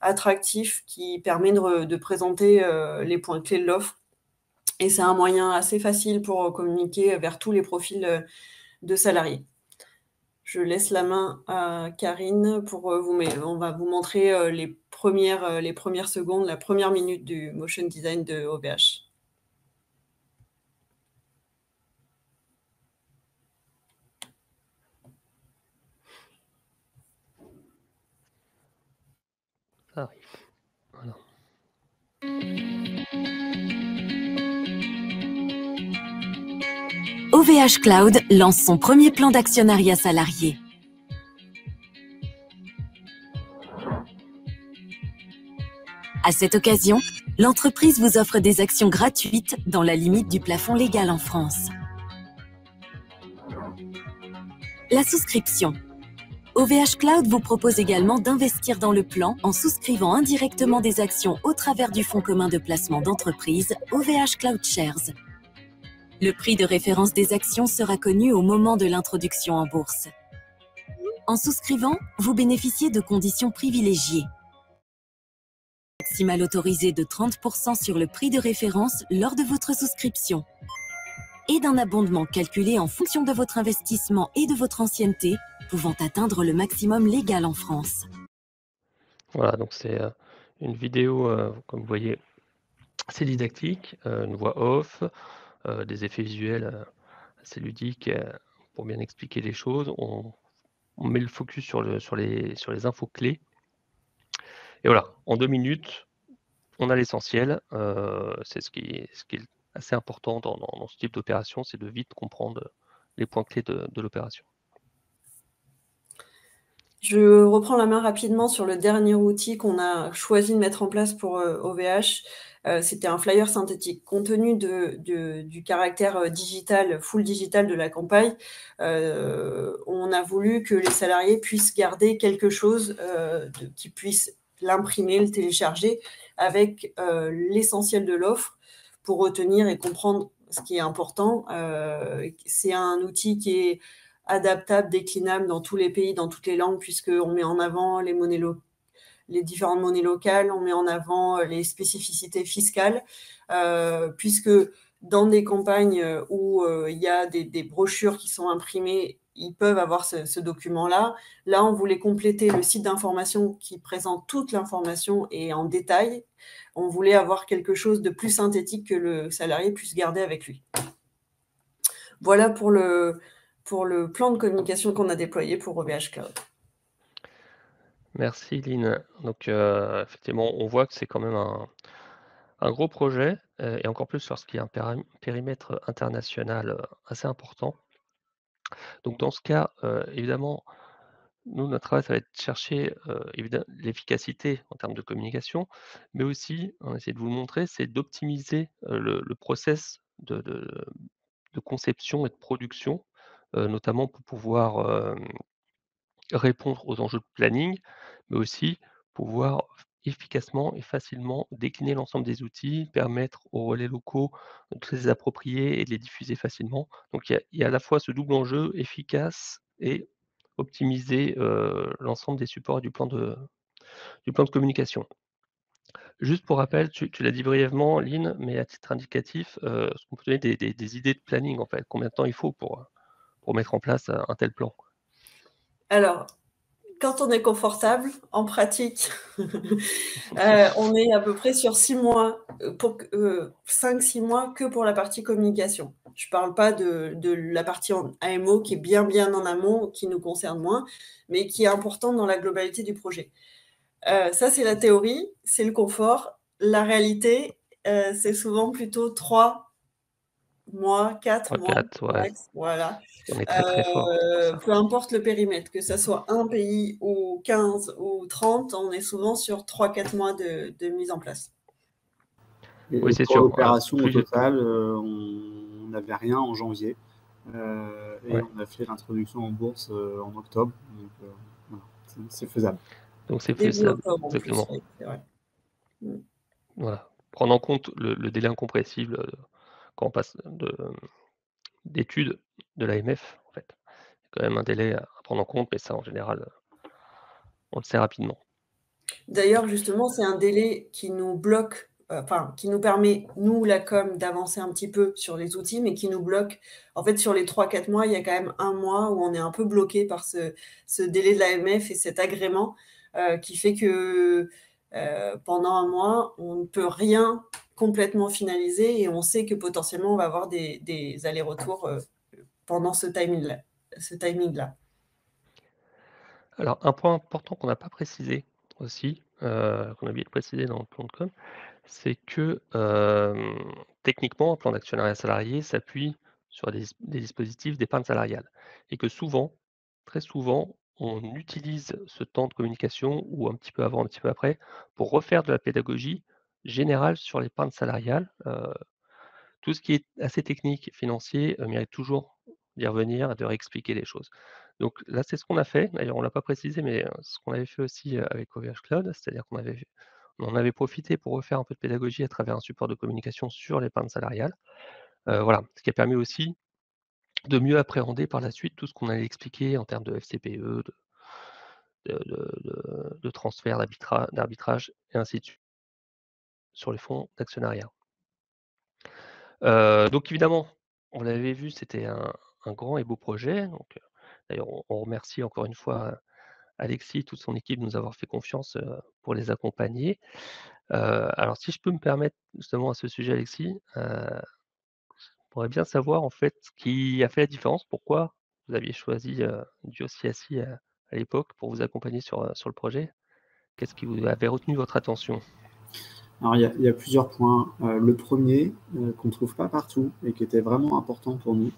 attractif, qui permet de présenter les points clés de l'offre. Et c'est un moyen assez facile pour communiquer vers tous les profils de salariés. Je laisse la main à Karine pour on va vous montrer les premières secondes, la première minute du motion design de OVH. Ça arrive. Voilà. OVH Cloud lance son premier plan d'actionnariat salarié. À cette occasion, l'entreprise vous offre des actions gratuites dans la limite du plafond légal en France. La souscription. OVH Cloud vous propose également d'investir dans le plan en souscrivant indirectement des actions au travers du fonds commun de placement d'entreprise OVH Cloud Shares. Le prix de référence des actions sera connu au moment de l'introduction en bourse. En souscrivant, vous bénéficiez de conditions privilégiées. Maximal autorisé de 30% sur le prix de référence lors de votre souscription. Et d'un abondement calculé en fonction de votre investissement et de votre ancienneté, pouvant atteindre le maximum légal en France. Voilà, donc c'est une vidéo, comme vous voyez, assez didactique, une voix off, des effets visuels assez ludiques pour bien expliquer les choses. On met le focus sur les infos clés. Et voilà, en 2 minutes, on a l'essentiel. C'est ce qui est assez important dans ce type d'opération, c'est de vite comprendre les points clés de l'opération. Je reprends la main rapidement sur le dernier outil qu'on a choisi de mettre en place pour OVH. C'était un flyer synthétique. Compte tenu du caractère digital, full digital de la campagne, on a voulu que les salariés puissent garder quelque chose, qu'ils puissent l'imprimer, le télécharger avec l'essentiel de l'offre pour retenir et comprendre ce qui est important. C'est un outil qui est adaptable, déclinable dans tous les pays, dans toutes les langues, puisqu'on met en avant les différentes monnaies locales, on met en avant les spécificités fiscales, puisque dans des campagnes où il y a des brochures qui sont imprimées, ils peuvent avoir ce document-là. Là, on voulait compléter le site d'information qui présente toute l'information et en détail. On voulait avoir quelque chose de plus synthétique que le salarié puisse garder avec lui. Voilà pour le plan de communication qu'on a déployé pour OVH Cloud. Merci Lynn. Donc effectivement, on voit que c'est quand même un gros projet, et encore plus lorsqu'il y a un périmètre international assez important. Donc dans ce cas, évidemment, nous, notre travail, ça va être de chercher l'efficacité en termes de communication, mais aussi, on va essayer de vous le montrer, c'est d'optimiser le process de conception et de production, notamment pour pouvoir répondre aux enjeux de planning, mais aussi pouvoir efficacement et facilement décliner l'ensemble des outils, permettre aux relais locaux de se les approprier et de les diffuser facilement. Donc il y a à la fois ce double enjeu efficace et optimiser l'ensemble des supports du plan de communication. Juste pour rappel, tu l'as dit brièvement, Lynn, mais à titre indicatif, est-ce qu'on peut donner des idées de planning, en fait? Combien de temps il faut pour mettre en place un tel plan? Alors, quand on est confortable, en pratique, on est à peu près sur 6 mois, 5-6 mois que pour la partie communication. Je ne parle pas de la partie en AMO qui est bien en amont, qui nous concerne moins, mais qui est importante dans la globalité du projet. Ça, c'est la théorie, c'est le confort. La réalité, c'est souvent plutôt 3 mois, 4 mois 3-4, ouais. max, voilà. On est très fort pour ça. Peu importe le périmètre, que ça soit un pays ou 15 ou 30, on est souvent sur 3-4 mois de mise en place. Et Oui, c'est pour sûr. l'opération au Plus total, on n'avait rien en janvier. Et Ouais. on a fait l'introduction en bourse en octobre. Donc, voilà, c'est faisable. Donc c'est Début faisable, octobre en plus, exactement. oui, c'est vrai. Voilà. Prendre en compte le délai incompressible quand on passe d'études de l'AMF, en fait. C'est quand même un délai à prendre en compte, mais ça, en général, on le sait rapidement. D'ailleurs, justement, c'est un délai qui nous bloque, qui nous permet, nous, la com, d'avancer un petit peu sur les outils, mais qui nous bloque. En fait, sur les 3-4 mois, il y a quand même 1 mois où on est un peu bloqué par ce délai de l'AMF et cet agrément qui fait que pendant 1 mois, on ne peut rien complètement finaliser et on sait que potentiellement, on va avoir des allers-retours pendant ce timing-là. Alors, un point important qu'on n'a pas précisé aussi, qu'on a oublié de préciser dans le plan de com, c'est que techniquement, un plan d'actionnariat salarié s'appuie sur des dispositifs d'épargne salariale et que souvent, très souvent, on utilise ce temps de communication ou un petit peu avant, un petit peu après, pour refaire de la pédagogie générale sur l'épargne salariale. Tout ce qui est assez technique, financier, mérite toujours d'y revenir et de réexpliquer les choses. Donc là, c'est ce qu'on a fait. D'ailleurs, on ne l'a pas précisé, mais ce qu'on avait fait aussi avec OVH Cloud, c'est-à-dire on en avait profité pour refaire un peu de pédagogie à travers un support de communication sur l'épargne salariale. Voilà, ce qui a permis aussi de mieux appréhender par la suite tout ce qu'on allait expliquer en termes de FCPE, de transfert, d'arbitrage, et ainsi de suite, sur les fonds d'actionnariat. Donc évidemment, on l'avait vu, c'était un grand et beau projet. Donc, d'ailleurs, on remercie encore une fois Alexis, toute son équipe de nous avoir fait confiance pour les accompagner. Alors, si je peux me permettre justement à ce sujet, Alexis, j'aimerais bien savoir en fait ce qui a fait la différence. Pourquoi vous aviez choisi Dios CSI à l'époque pour vous accompagner sur le projet? Qu'est-ce qui vous avait retenu votre attention? Alors, il y a plusieurs points. Le premier, qu'on ne trouve pas partout et qui était vraiment important pour nous,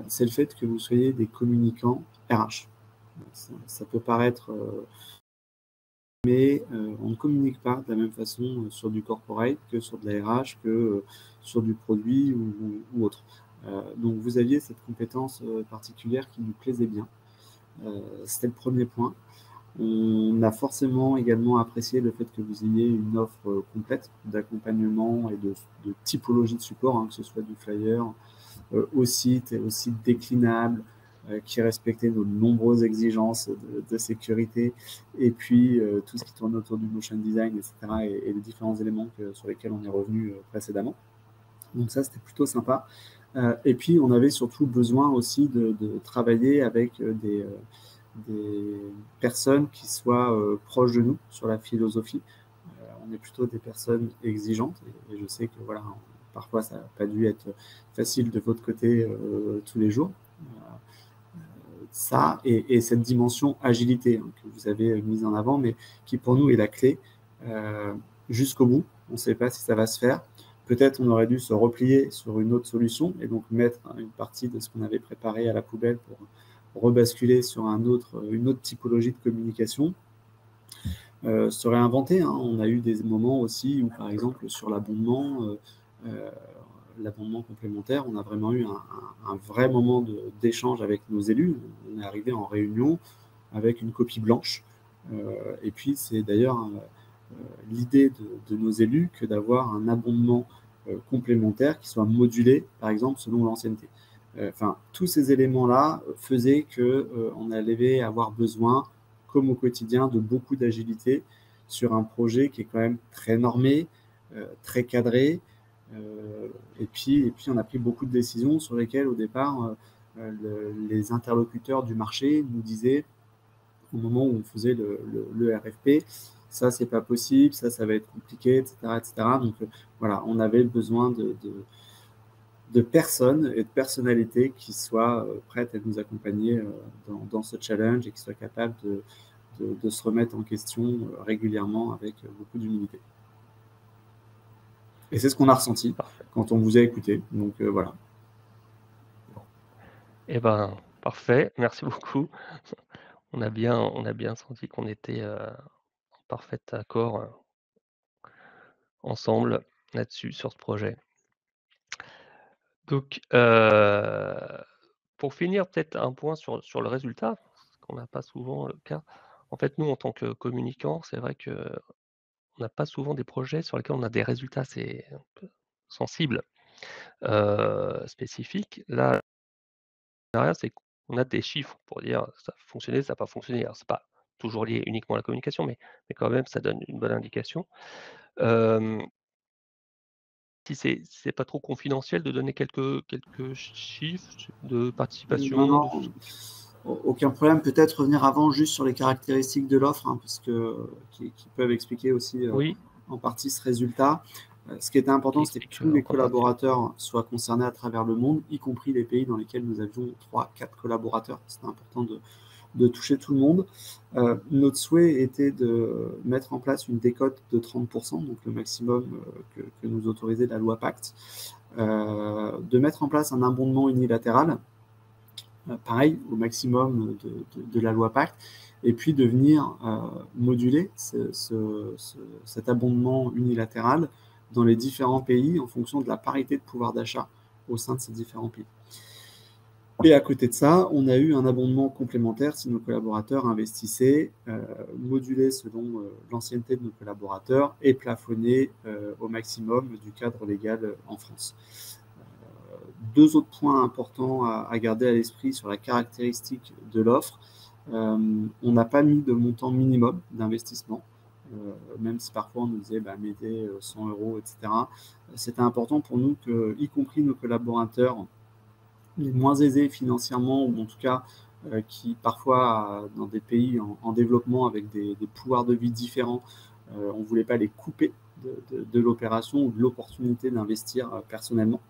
c'est le fait que vous soyez des communicants RH. Ça peut paraître, mais on ne communique pas de la même façon sur du corporate que sur de la RH, que sur du produit ou autre. Donc, vous aviez cette compétence particulière qui nous plaisait bien. C'était le premier point. On a forcément également apprécié le fait que vous ayez une offre complète d'accompagnement et de typologie de support, hein, que ce soit du flyer au site et au site déclinable, qui respectait nos nombreuses exigences de sécurité, et puis tout ce qui tourne autour du motion design, etc., et les différents éléments sur lesquels on est revenu précédemment. Donc ça, c'était plutôt sympa. Et puis, on avait surtout besoin aussi de travailler avec des personnes qui soient proches de nous sur la philosophie. On est plutôt des personnes exigeantes, et je sais que voilà, parfois ça n'a pas dû être facile de votre côté tous les jours. Ça et cette dimension agilité, hein, que vous avez mise en avant, mais qui pour nous est la clé jusqu'au bout. On ne sait pas si ça va se faire. Peut-être on aurait dû se replier sur une autre solution et donc mettre une partie de ce qu'on avait préparé à la poubelle pour rebasculer sur une autre typologie de communication, se réinventer. Hein. On a eu des moments aussi où, par exemple, sur l'abondement complémentaire, on a vraiment eu un vrai moment d'échange avec nos élus. On est arrivé en réunion avec une copie blanche. Et puis, c'est d'ailleurs l'idée de nos élus que d'avoir un abondement complémentaire qui soit modulé, par exemple, selon l'ancienneté. Enfin, tous ces éléments-là faisaient qu'on allait avoir besoin, comme au quotidien, de beaucoup d'agilité sur un projet qui est quand même très normé, très cadré. Et puis, on a pris beaucoup de décisions sur lesquelles, au départ, les interlocuteurs du marché nous disaient, au moment où on faisait le RFP, ça, c'est pas possible, ça va être compliqué, etc., etc. Donc, voilà, on avait besoin de personnes et de personnalités qui soient prêtes à nous accompagner dans ce challenge et qui soient capables de se remettre en question régulièrement avec beaucoup d'humilité. Et c'est ce qu'on a ressenti quand on vous a écouté. Donc voilà. Eh ben, parfait, merci beaucoup. On a bien senti qu'on était en parfait accord ensemble là-dessus, sur ce projet. Donc, pour finir, peut-être un point sur le résultat, ce qu'on n'a pas souvent le cas. En fait, nous, en tant que communicants, c'est vrai qu'on n'a pas souvent des projets sur lesquels on a des résultats assez un peu sensibles, spécifiques. Là, c'est qu'on a des chiffres pour dire ça a fonctionné, ça n'a pas fonctionné. Alors, c'est pas toujours lié uniquement à la communication, mais quand même, ça donne une bonne indication. Si c'est pas trop confidentiel de donner quelques chiffres de participation, Non, de non, aucun problème. Peut-être revenir avant juste sur les caractéristiques de l'offre, hein, parce que, qui peuvent expliquer aussi oui, en partie ce résultat. Ce qui était important, c'était que explique tous les encore partie. collaborateurs soient concernés à travers le monde, y compris les pays dans lesquels nous avions 3-4 collaborateurs. C'était important de toucher tout le monde. Notre souhait était de mettre en place une décote de 30%, donc le maximum que nous autorisait la loi Pacte, de mettre en place un abondement unilatéral, pareil, au maximum de la loi Pacte, et puis de venir moduler cet abondement unilatéral dans les différents pays en fonction de la parité de pouvoir d'achat au sein de ces différents pays. Et à côté de ça, on a eu un abondement complémentaire si nos collaborateurs investissaient, modulé selon l'ancienneté de nos collaborateurs et plafonné au maximum du cadre légal en France. Deux autres points importants à garder à l'esprit sur la caractéristique de l'offre. On n'a pas mis de montant minimum d'investissement, même si parfois on nous disait mettez 100 €, etc. C'était important pour nous que, y compris nos collaborateurs les moins aisés financièrement, ou en tout cas qui parfois, dans des pays en développement avec des pouvoirs de vie différents, on ne voulait pas les couper de l'opération ou de l'opportunité d'investir personnellement.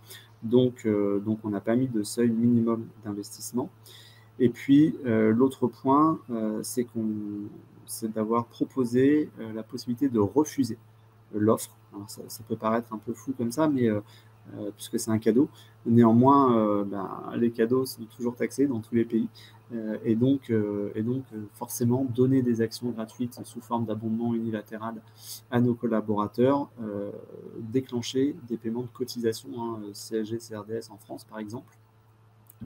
Donc on n'a pas mis de seuil minimum d'investissement. Et puis, l'autre point, c'est d'avoir proposé la possibilité de refuser l'offre. Alors, ça peut paraître un peu fou comme ça, mais puisque c'est un cadeau. Néanmoins, les cadeaux sont toujours taxés dans tous les pays. Et donc, forcément, donner des actions gratuites sous forme d'abondement unilatéral à nos collaborateurs, déclencher des paiements de cotisation, CSG, CRDS en France, par exemple,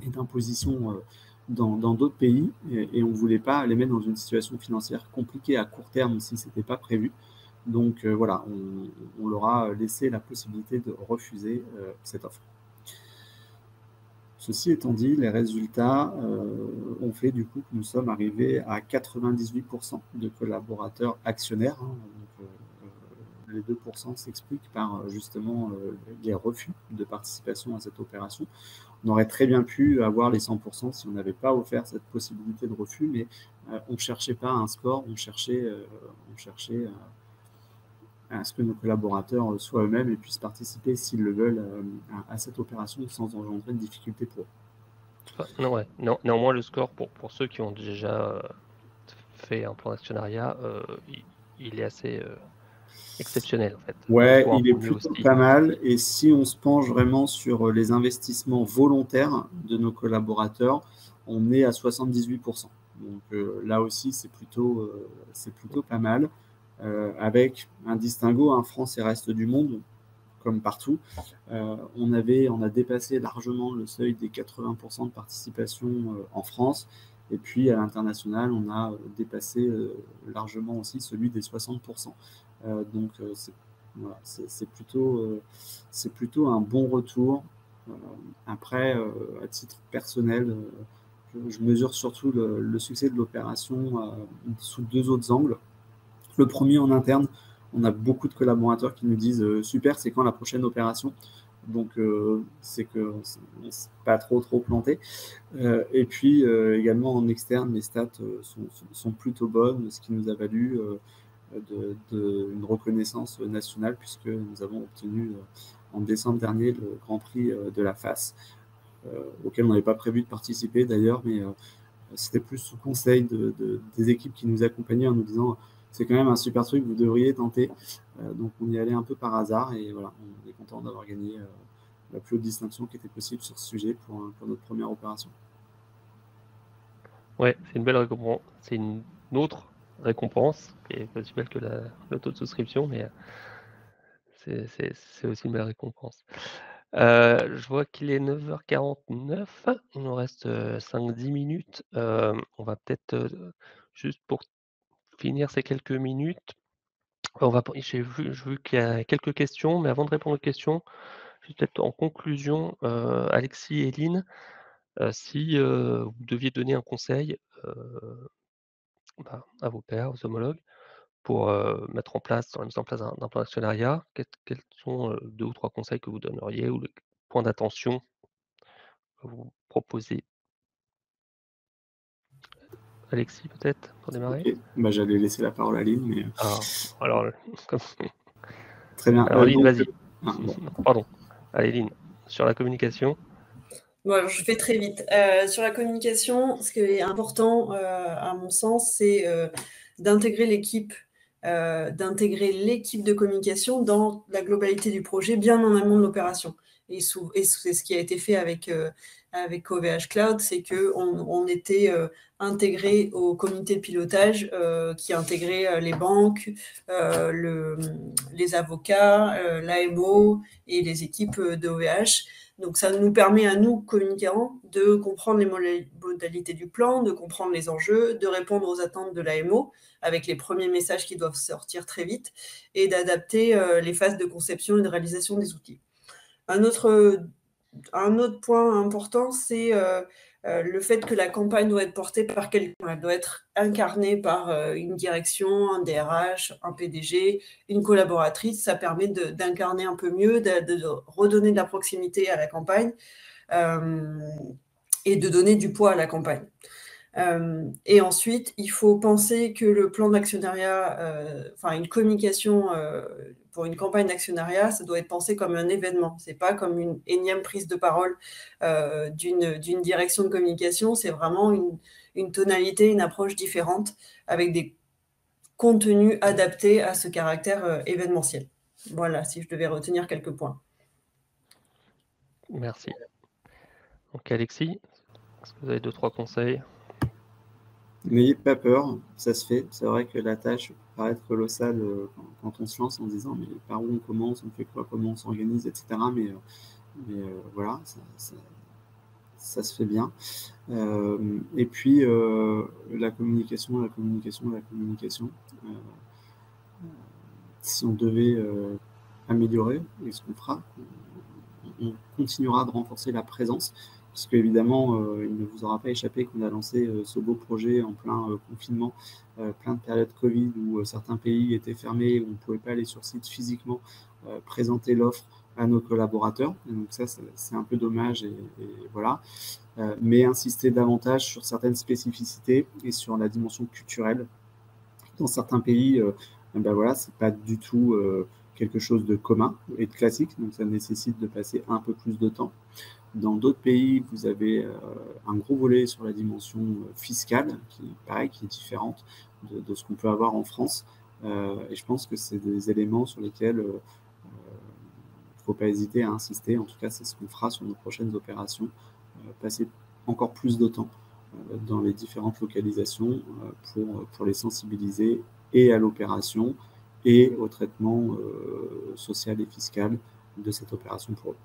et d'imposition dans d'autres pays. Et on ne voulait pas les mettre dans une situation financière compliquée à court terme si ce n'était pas prévu. Donc voilà, on leur a laissé la possibilité de refuser cette offre. Ceci étant dit, les résultats ont fait du coup que nous sommes arrivés à 98% de collaborateurs actionnaires. Donc, les 2% s'expliquent par justement les refus de participation à cette opération. On aurait très bien pu avoir les 100% si on n'avait pas offert cette possibilité de refus, mais on ne cherchait pas un score, on cherchait à ce que nos collaborateurs soient eux-mêmes et puissent participer, s'ils le veulent, à cette opération sans engendrer de difficultés pour eux. Néanmoins, le score, pour ceux qui ont déjà fait un plan d'actionnariat, il est assez exceptionnel, en fait. Ouais, il est plutôt pas mal. Et si on se penche vraiment sur les investissements volontaires de nos collaborateurs, on est à 78%. Donc là aussi, c'est plutôt pas mal. Avec un distinguo, France et reste du monde, comme partout. On a dépassé largement le seuil des 80% de participation en France. Et puis à l'international, on a dépassé largement aussi celui des 60%. Donc c'est plutôt un bon retour. Après, à titre personnel, je mesure surtout le succès de l'opération sous deux autres angles. Le premier en interne, on a beaucoup de collaborateurs qui nous disent super, c'est quand la prochaine opération? Donc c'est qu'on ne s'est pas trop planté. Et puis également en externe, les stats sont plutôt bonnes, ce qui nous a valu une reconnaissance nationale, puisque nous avons obtenu en décembre dernier le Grand Prix de la FAS, auquel on n'avait pas prévu de participer d'ailleurs, mais c'était plus sous conseil des équipes qui nous accompagnaient en nous disant c'est quand même un super truc, vous devriez tenter. Donc on y allait un peu par hasard et voilà, on est content d'avoir gagné la plus haute distinction qui était possible sur ce sujet pour notre première opération. Ouais, c'est une belle récompense. C'est une autre récompense qui est pas aussi belle que le taux de souscription, mais c'est aussi une belle récompense. Je vois qu'il est 9h49, il nous reste 5-10 minutes. On va peut-être, juste pour finir ces quelques minutes, j'ai vu qu'il y a quelques questions, mais avant de répondre aux questions, juste peut-être en conclusion, Alexis et Lynn, si vous deviez donner un conseil à vos pairs, aux homologues, pour mettre en place, dans la mise en place d'un plan d'actionnariat, quels sont 2 ou 3 conseils que vous donneriez ou les points d'attention que vous proposez? Alexis, peut-être, pour démarrer? Ok, bah, j'allais laisser la parole à Lynn, mais Ah, alors, comme très bien. alors Lynn, vas-y. Bon. Pardon. Allez Lynn, sur la communication? Bon, alors je fais très vite. Sur la communication, ce qui est important, à mon sens, c'est d'intégrer l'équipe de communication dans la globalité du projet, bien en amont de l'opération. Et c'est ce qui a été fait avec OVH Cloud, c'est qu'on était intégré au comité de pilotage qui intégrait les banques, les avocats, l'AMO et les équipes de OVH. Donc ça nous permet à nous, communicants, de comprendre les modalités du plan, de comprendre les enjeux, de répondre aux attentes de l'AMO avec les premiers messages qui doivent sortir très vite et d'adapter les phases de conception et de réalisation des outils. Un autre point important, c'est le fait que la campagne doit être portée par quelqu'un. Elle doit être incarnée par une direction, un DRH, un PDG, une collaboratrice. Ça permet d'incarner un peu mieux, de redonner de la proximité à la campagne et de donner du poids à la campagne. Et ensuite, il faut penser que le plan d'actionnariat, une communication pour une campagne d'actionnariat, ça doit être pensé comme un événement. C'est pas comme une énième prise de parole d'une direction de communication. C'est vraiment une tonalité, une approche différente avec des contenus adaptés à ce caractère événementiel. Voilà, si je devais retenir quelques points. Merci. Donc Alexis, est-ce que vous avez 2-3 conseils? N'ayez pas peur, ça se fait. C'est vrai que la tâche peut paraître colossale quand on se lance en disant mais par où on commence, on fait quoi, comment on s'organise, etc. Mais voilà, ça se fait bien. Et puis la communication. Si on devait améliorer, et ce qu'on fera, on continuera de renforcer la présence, parce qu'évidemment, il ne vous aura pas échappé qu'on a lancé ce beau projet en plein confinement, plein de périodes Covid où certains pays étaient fermés, où on ne pouvait pas aller sur site physiquement présenter l'offre à nos collaborateurs. Et donc ça, c'est un peu dommage, et voilà. Mais insister davantage sur certaines spécificités et sur la dimension culturelle. Dans certains pays, voilà, c'est pas du tout quelque chose de commun et de classique, donc ça nécessite de passer un peu plus de temps. Dans d'autres pays, vous avez un gros volet sur la dimension fiscale, qui est différente de ce qu'on peut avoir en France. Et je pense que c'est des éléments sur lesquels il ne faut pas hésiter à insister. En tout cas, c'est ce qu'on fera sur nos prochaines opérations, passer encore plus de temps dans les différentes localisations pour les sensibiliser et à l'opération et au traitement social et fiscal de cette opération pour eux.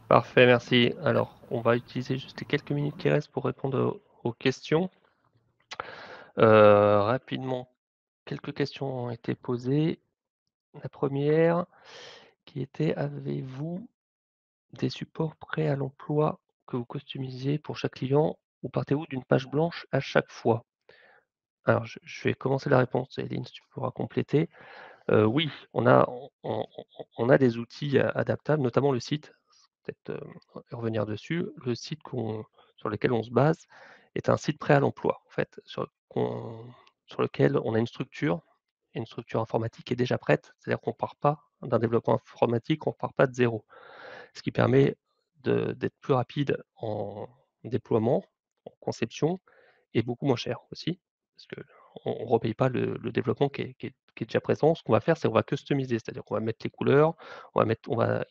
Parfait, merci. Alors, on va utiliser juste les quelques minutes qui restent pour répondre aux questions. Rapidement, quelques questions ont été posées. La première qui était: avez-vous des supports prêts à l'emploi que vous customisiez pour chaque client ou partez-vous d'une page blanche à chaque fois? Alors, je vais commencer la réponse, Eline, si tu pourras compléter. Oui, on a des outils adaptables, notamment le site. Peut-être revenir dessus. Le site sur lequel on se base est un site prêt à l'emploi, en fait, sur lequel on a une structure informatique qui est déjà prête. C'est-à-dire qu'on ne part pas d'un développement informatique, on ne part pas de zéro. Ce qui permet d'être plus rapide en déploiement, en conception et beaucoup moins cher aussi, parce qu'on ne repaye pas le développement qui est déjà présent. Ce qu'on va faire, c'est qu'on va customiser, c'est-à-dire qu'on va mettre les couleurs,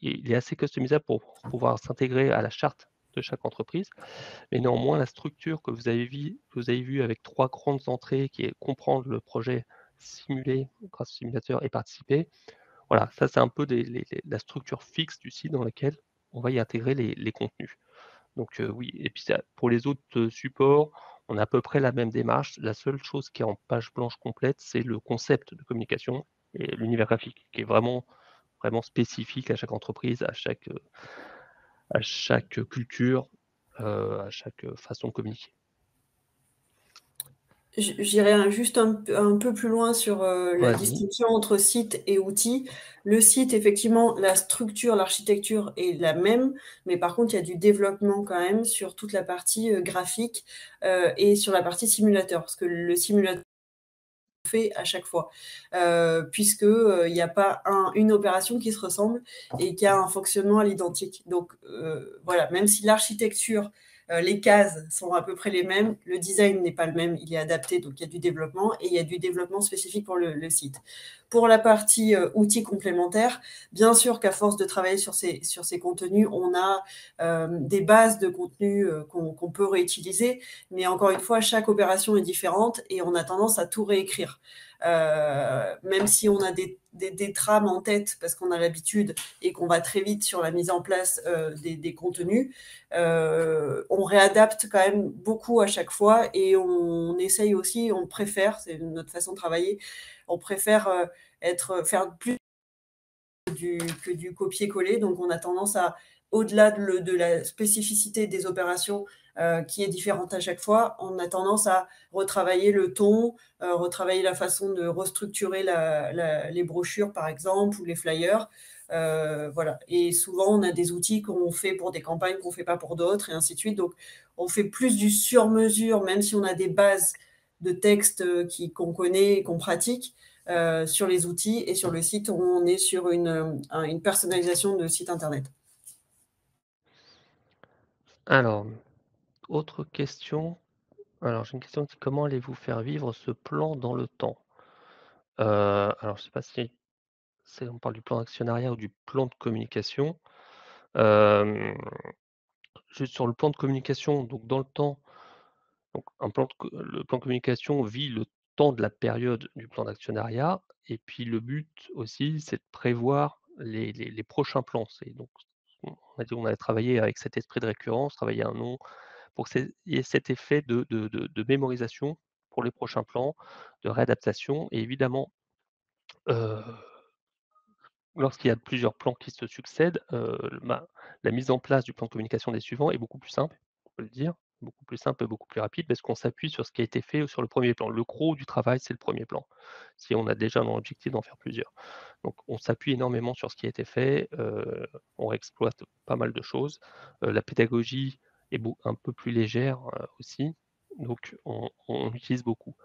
il est assez customisable pour pouvoir s'intégrer à la charte de chaque entreprise. Mais néanmoins, la structure que vous avez vue avec 3 grandes entrées, qui est comprendre le projet, simuler grâce au simulateur et participer, voilà, ça c'est un peu la structure fixe du site dans laquelle on va y intégrer les contenus. Donc oui, et puis pour les autres supports, on a à peu près la même démarche. La seule chose qui est en page blanche complète, c'est le concept de communication et l'univers graphique, qui est vraiment, vraiment spécifique à chaque entreprise, à chaque culture, à chaque façon de communiquer. J'irai juste un peu plus loin sur la Vas-y. distinction entre site et outil. Le site, effectivement, la structure, l'architecture est la même, mais par contre, il y a du développement quand même sur toute la partie graphique et sur la partie simulateur, parce que le simulateur fait à chaque fois, puisque il n'y a pas une opération qui se ressemble et qui a un fonctionnement à l'identique. Donc voilà, même si l'architecture, les cases sont à peu près les mêmes, le design n'est pas le même, il est adapté, donc il y a du développement et il y a du développement spécifique pour le site. Pour la partie outils complémentaires, bien sûr qu'à force de travailler sur ces contenus, on a des bases de contenus qu'on peut réutiliser, mais encore une fois, chaque opération est différente et on a tendance à tout réécrire. Même si on a des trames en tête parce qu'on a l'habitude et qu'on va très vite sur la mise en place des contenus, on réadapte quand même beaucoup à chaque fois et on essaye aussi, on préfère, c'est notre façon de travailler, on préfère faire plus que du copier-coller. Donc, on a tendance à, au-delà de la spécificité des opérations qui est différente à chaque fois, on a tendance à retravailler le ton, retravailler la façon de restructurer les brochures, par exemple, ou les flyers. Voilà. Et souvent, on a des outils qu'on fait pour des campagnes qu'on ne fait pas pour d'autres, et ainsi de suite. Donc, on fait plus du sur-mesure, même si on a des bases de texte qu'on connaît et qu'on pratique. Sur les outils et sur le site, on est sur une personnalisation de site internet. Alors, autre question. Alors, j'ai une question qui comment allez-vous faire vivre ce plan dans le temps? Alors, je ne sais pas si on parle du plan d'actionnariat ou du plan de communication. Juste sur le plan de communication, donc dans le temps, donc le plan de communication vit le temps de la période du plan d'actionnariat et puis le but aussi, c'est de prévoir les prochains plans. C'est donc on a dit on avait travaillé avec cet esprit de récurrence, travailler un nom pour qu'il y ait cet effet de mémorisation pour les prochains plans, de réadaptation et évidemment, heu lorsqu'il y a plusieurs plans qui se succèdent, la mise en place du plan de communication des suivants est beaucoup plus simple, on peut le dire, beaucoup plus simple et beaucoup plus rapide parce qu'on s'appuie sur ce qui a été fait sur le premier plan. Le gros du travail, c'est le premier plan, si on a déjà dans l'objectif d'en faire plusieurs. Donc on s'appuie énormément sur ce qui a été fait, on exploite pas mal de choses. La pédagogie est un peu plus légère, aussi, donc on utilise beaucoup.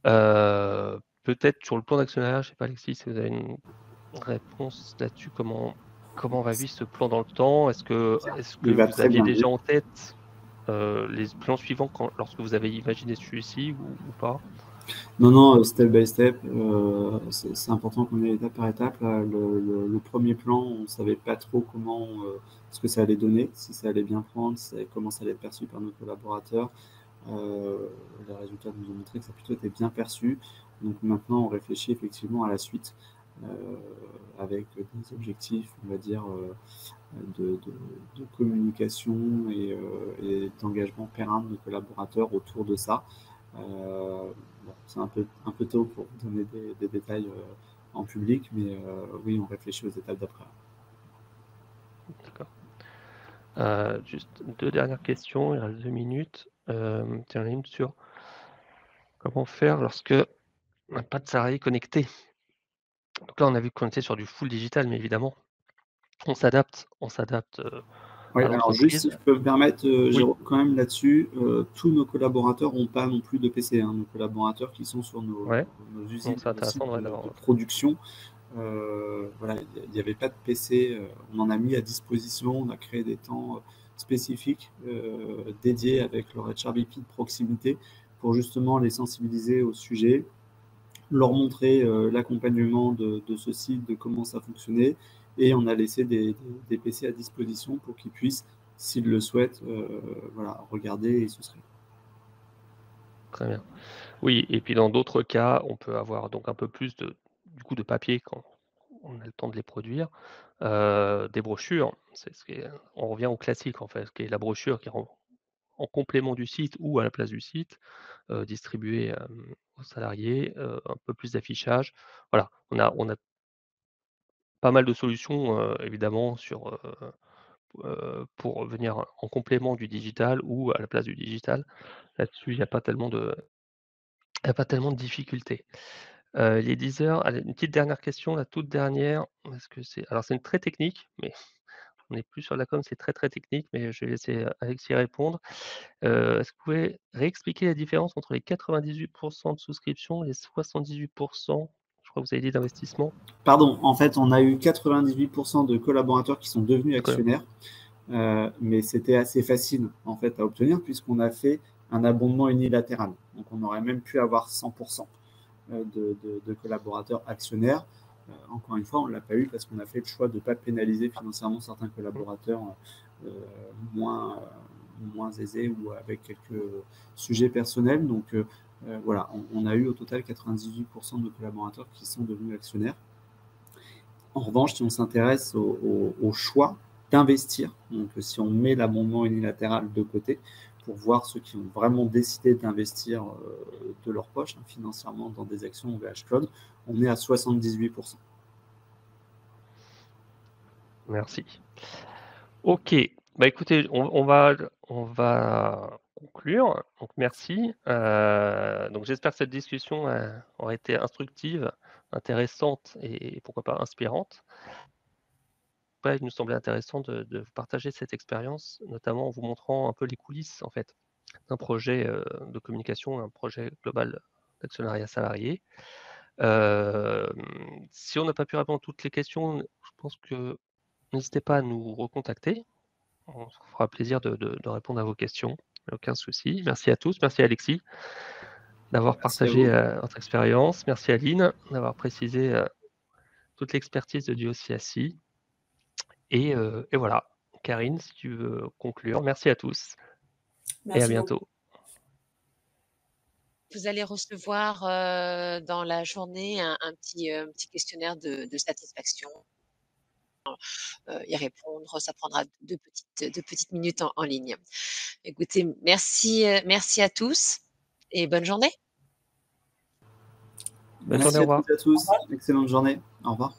Peut-être sur le plan d'actionnariat, je ne sais pas Alexis si vous avez une réponse là-dessus, comment va vivre ce plan dans le temps? Est-ce que Il va vous très aviez bien déjà vivre. en tête, les plans suivants lorsque vous avez imaginé celui-ci ou pas? Non, non, step by step, c'est important qu'on aille étape par étape. Là, le premier plan, on ne savait pas trop ce que ça allait donner, si ça allait bien prendre, comment ça allait être perçu par nos collaborateurs. Les résultats nous ont montré que ça a plutôt été bien perçu. Donc maintenant, on réfléchit effectivement à la suite avec des objectifs, on va dire, de communication et d'engagement périn de nos collaborateurs autour de ça. Bon, c'est un peu tôt pour donner des détails en public, mais oui, on réfléchit aux étapes d'après. D'accord. Juste 2 dernières questions, il reste 2 minutes. Tiens, il y en a une sur Comment faire lorsque on n'a pas de salariés connectés? Donc là, on a vu qu'on était sur du full digital, mais évidemment, on s'adapte Oui, à alors juste l'entreprise. si je peux me permettre, Oui, Jérôme, quand même là-dessus, tous nos collaborateurs n'ont pas non plus de PC, hein. Nos collaborateurs qui sont sur ouais. nos usines, Donc c'est nos sites intéressant ouais, de d'avoir. production, voilà, il n'y avait pas de PC. On en a mis à disposition, on a créé des temps spécifiques dédiés avec le HR VP de proximité pour justement les sensibiliser au sujet, leur montrer l'accompagnement de ce site, de comment ça fonctionnait, et on a laissé des PC à disposition pour qu'ils puissent, s'ils le souhaitent, voilà, regarder et souscrire. Très bien. Oui, et puis dans d'autres cas, on peut avoir donc un peu plus du coup de papier quand on a le temps de les produire. Des brochures, c'est ce qui est on revient au classique en fait, qui est la brochure qui est en complément du site ou à la place du site, distribuée, aux salariés, un peu plus d'affichage. Voilà, on a pas mal de solutions, évidemment pour venir en complément du digital ou à la place du digital. Là-dessus, il n'y a pas tellement de difficultés. Il est 10:00. Allez, une petite dernière question, la toute dernière. Est-ce que c'est alors c'est une très technique, mais on n'est plus sur la com, c'est très, très technique, mais je vais laisser, Alexis répondre. Est-ce que vous pouvez réexpliquer la différence entre les 98 de souscription et les 78 je crois que vous avez dit d'investissement? Pardon, en fait, on a eu 98% de collaborateurs qui sont devenus D'accord. actionnaires, mais c'était assez facile en fait à obtenir puisqu'on a fait un abondement unilatéral. Donc on aurait même pu avoir 100% de collaborateurs actionnaires. Encore une fois, on ne l'a pas eu parce qu'on a fait le choix de ne pas pénaliser financièrement certains collaborateurs euh, moins, moins aisés ou avec quelques sujets personnels. Donc voilà, on a eu au total 98% de nos collaborateurs qui sont devenus actionnaires. En revanche, si on s'intéresse au choix d'investir, donc si on met l'abondement unilatéral de côté, pour voir ceux qui ont vraiment décidé d'investir de leur poche financièrement dans des actions OVH Cloud, on est à 78%. Merci. OK. Bah, écoutez, on va conclure. Donc merci. Donc j'espère que cette discussion, aura été instructive, intéressante et pourquoi pas inspirante. Ouais, il nous semblait intéressant de vous partager cette expérience, notamment en vous montrant un peu les coulisses, en fait, d'un projet, de communication, un projet global d'actionnariat salarié. Si on n'a pas pu répondre à toutes les questions, je pense que n'hésitez pas à nous recontacter. On se fera plaisir de répondre à vos questions. Aucun souci. Merci à tous. Merci Alexis d'avoir Merci à partagé, vous. votre expérience. Merci Aline d'avoir précisé, toute l'expertise de Duo CSI. Et voilà. Karine, si tu veux conclure. Merci à tous et à Merci beaucoup. bientôt. Vous allez recevoir, dans la journée un petit questionnaire de satisfaction. Y répondre, ça prendra 2 petites minutes en ligne. Écoutez, merci à tous et bonne journée. Bonne journée, Merci au à revoir. toutes et à tous. Excellente journée. Au revoir.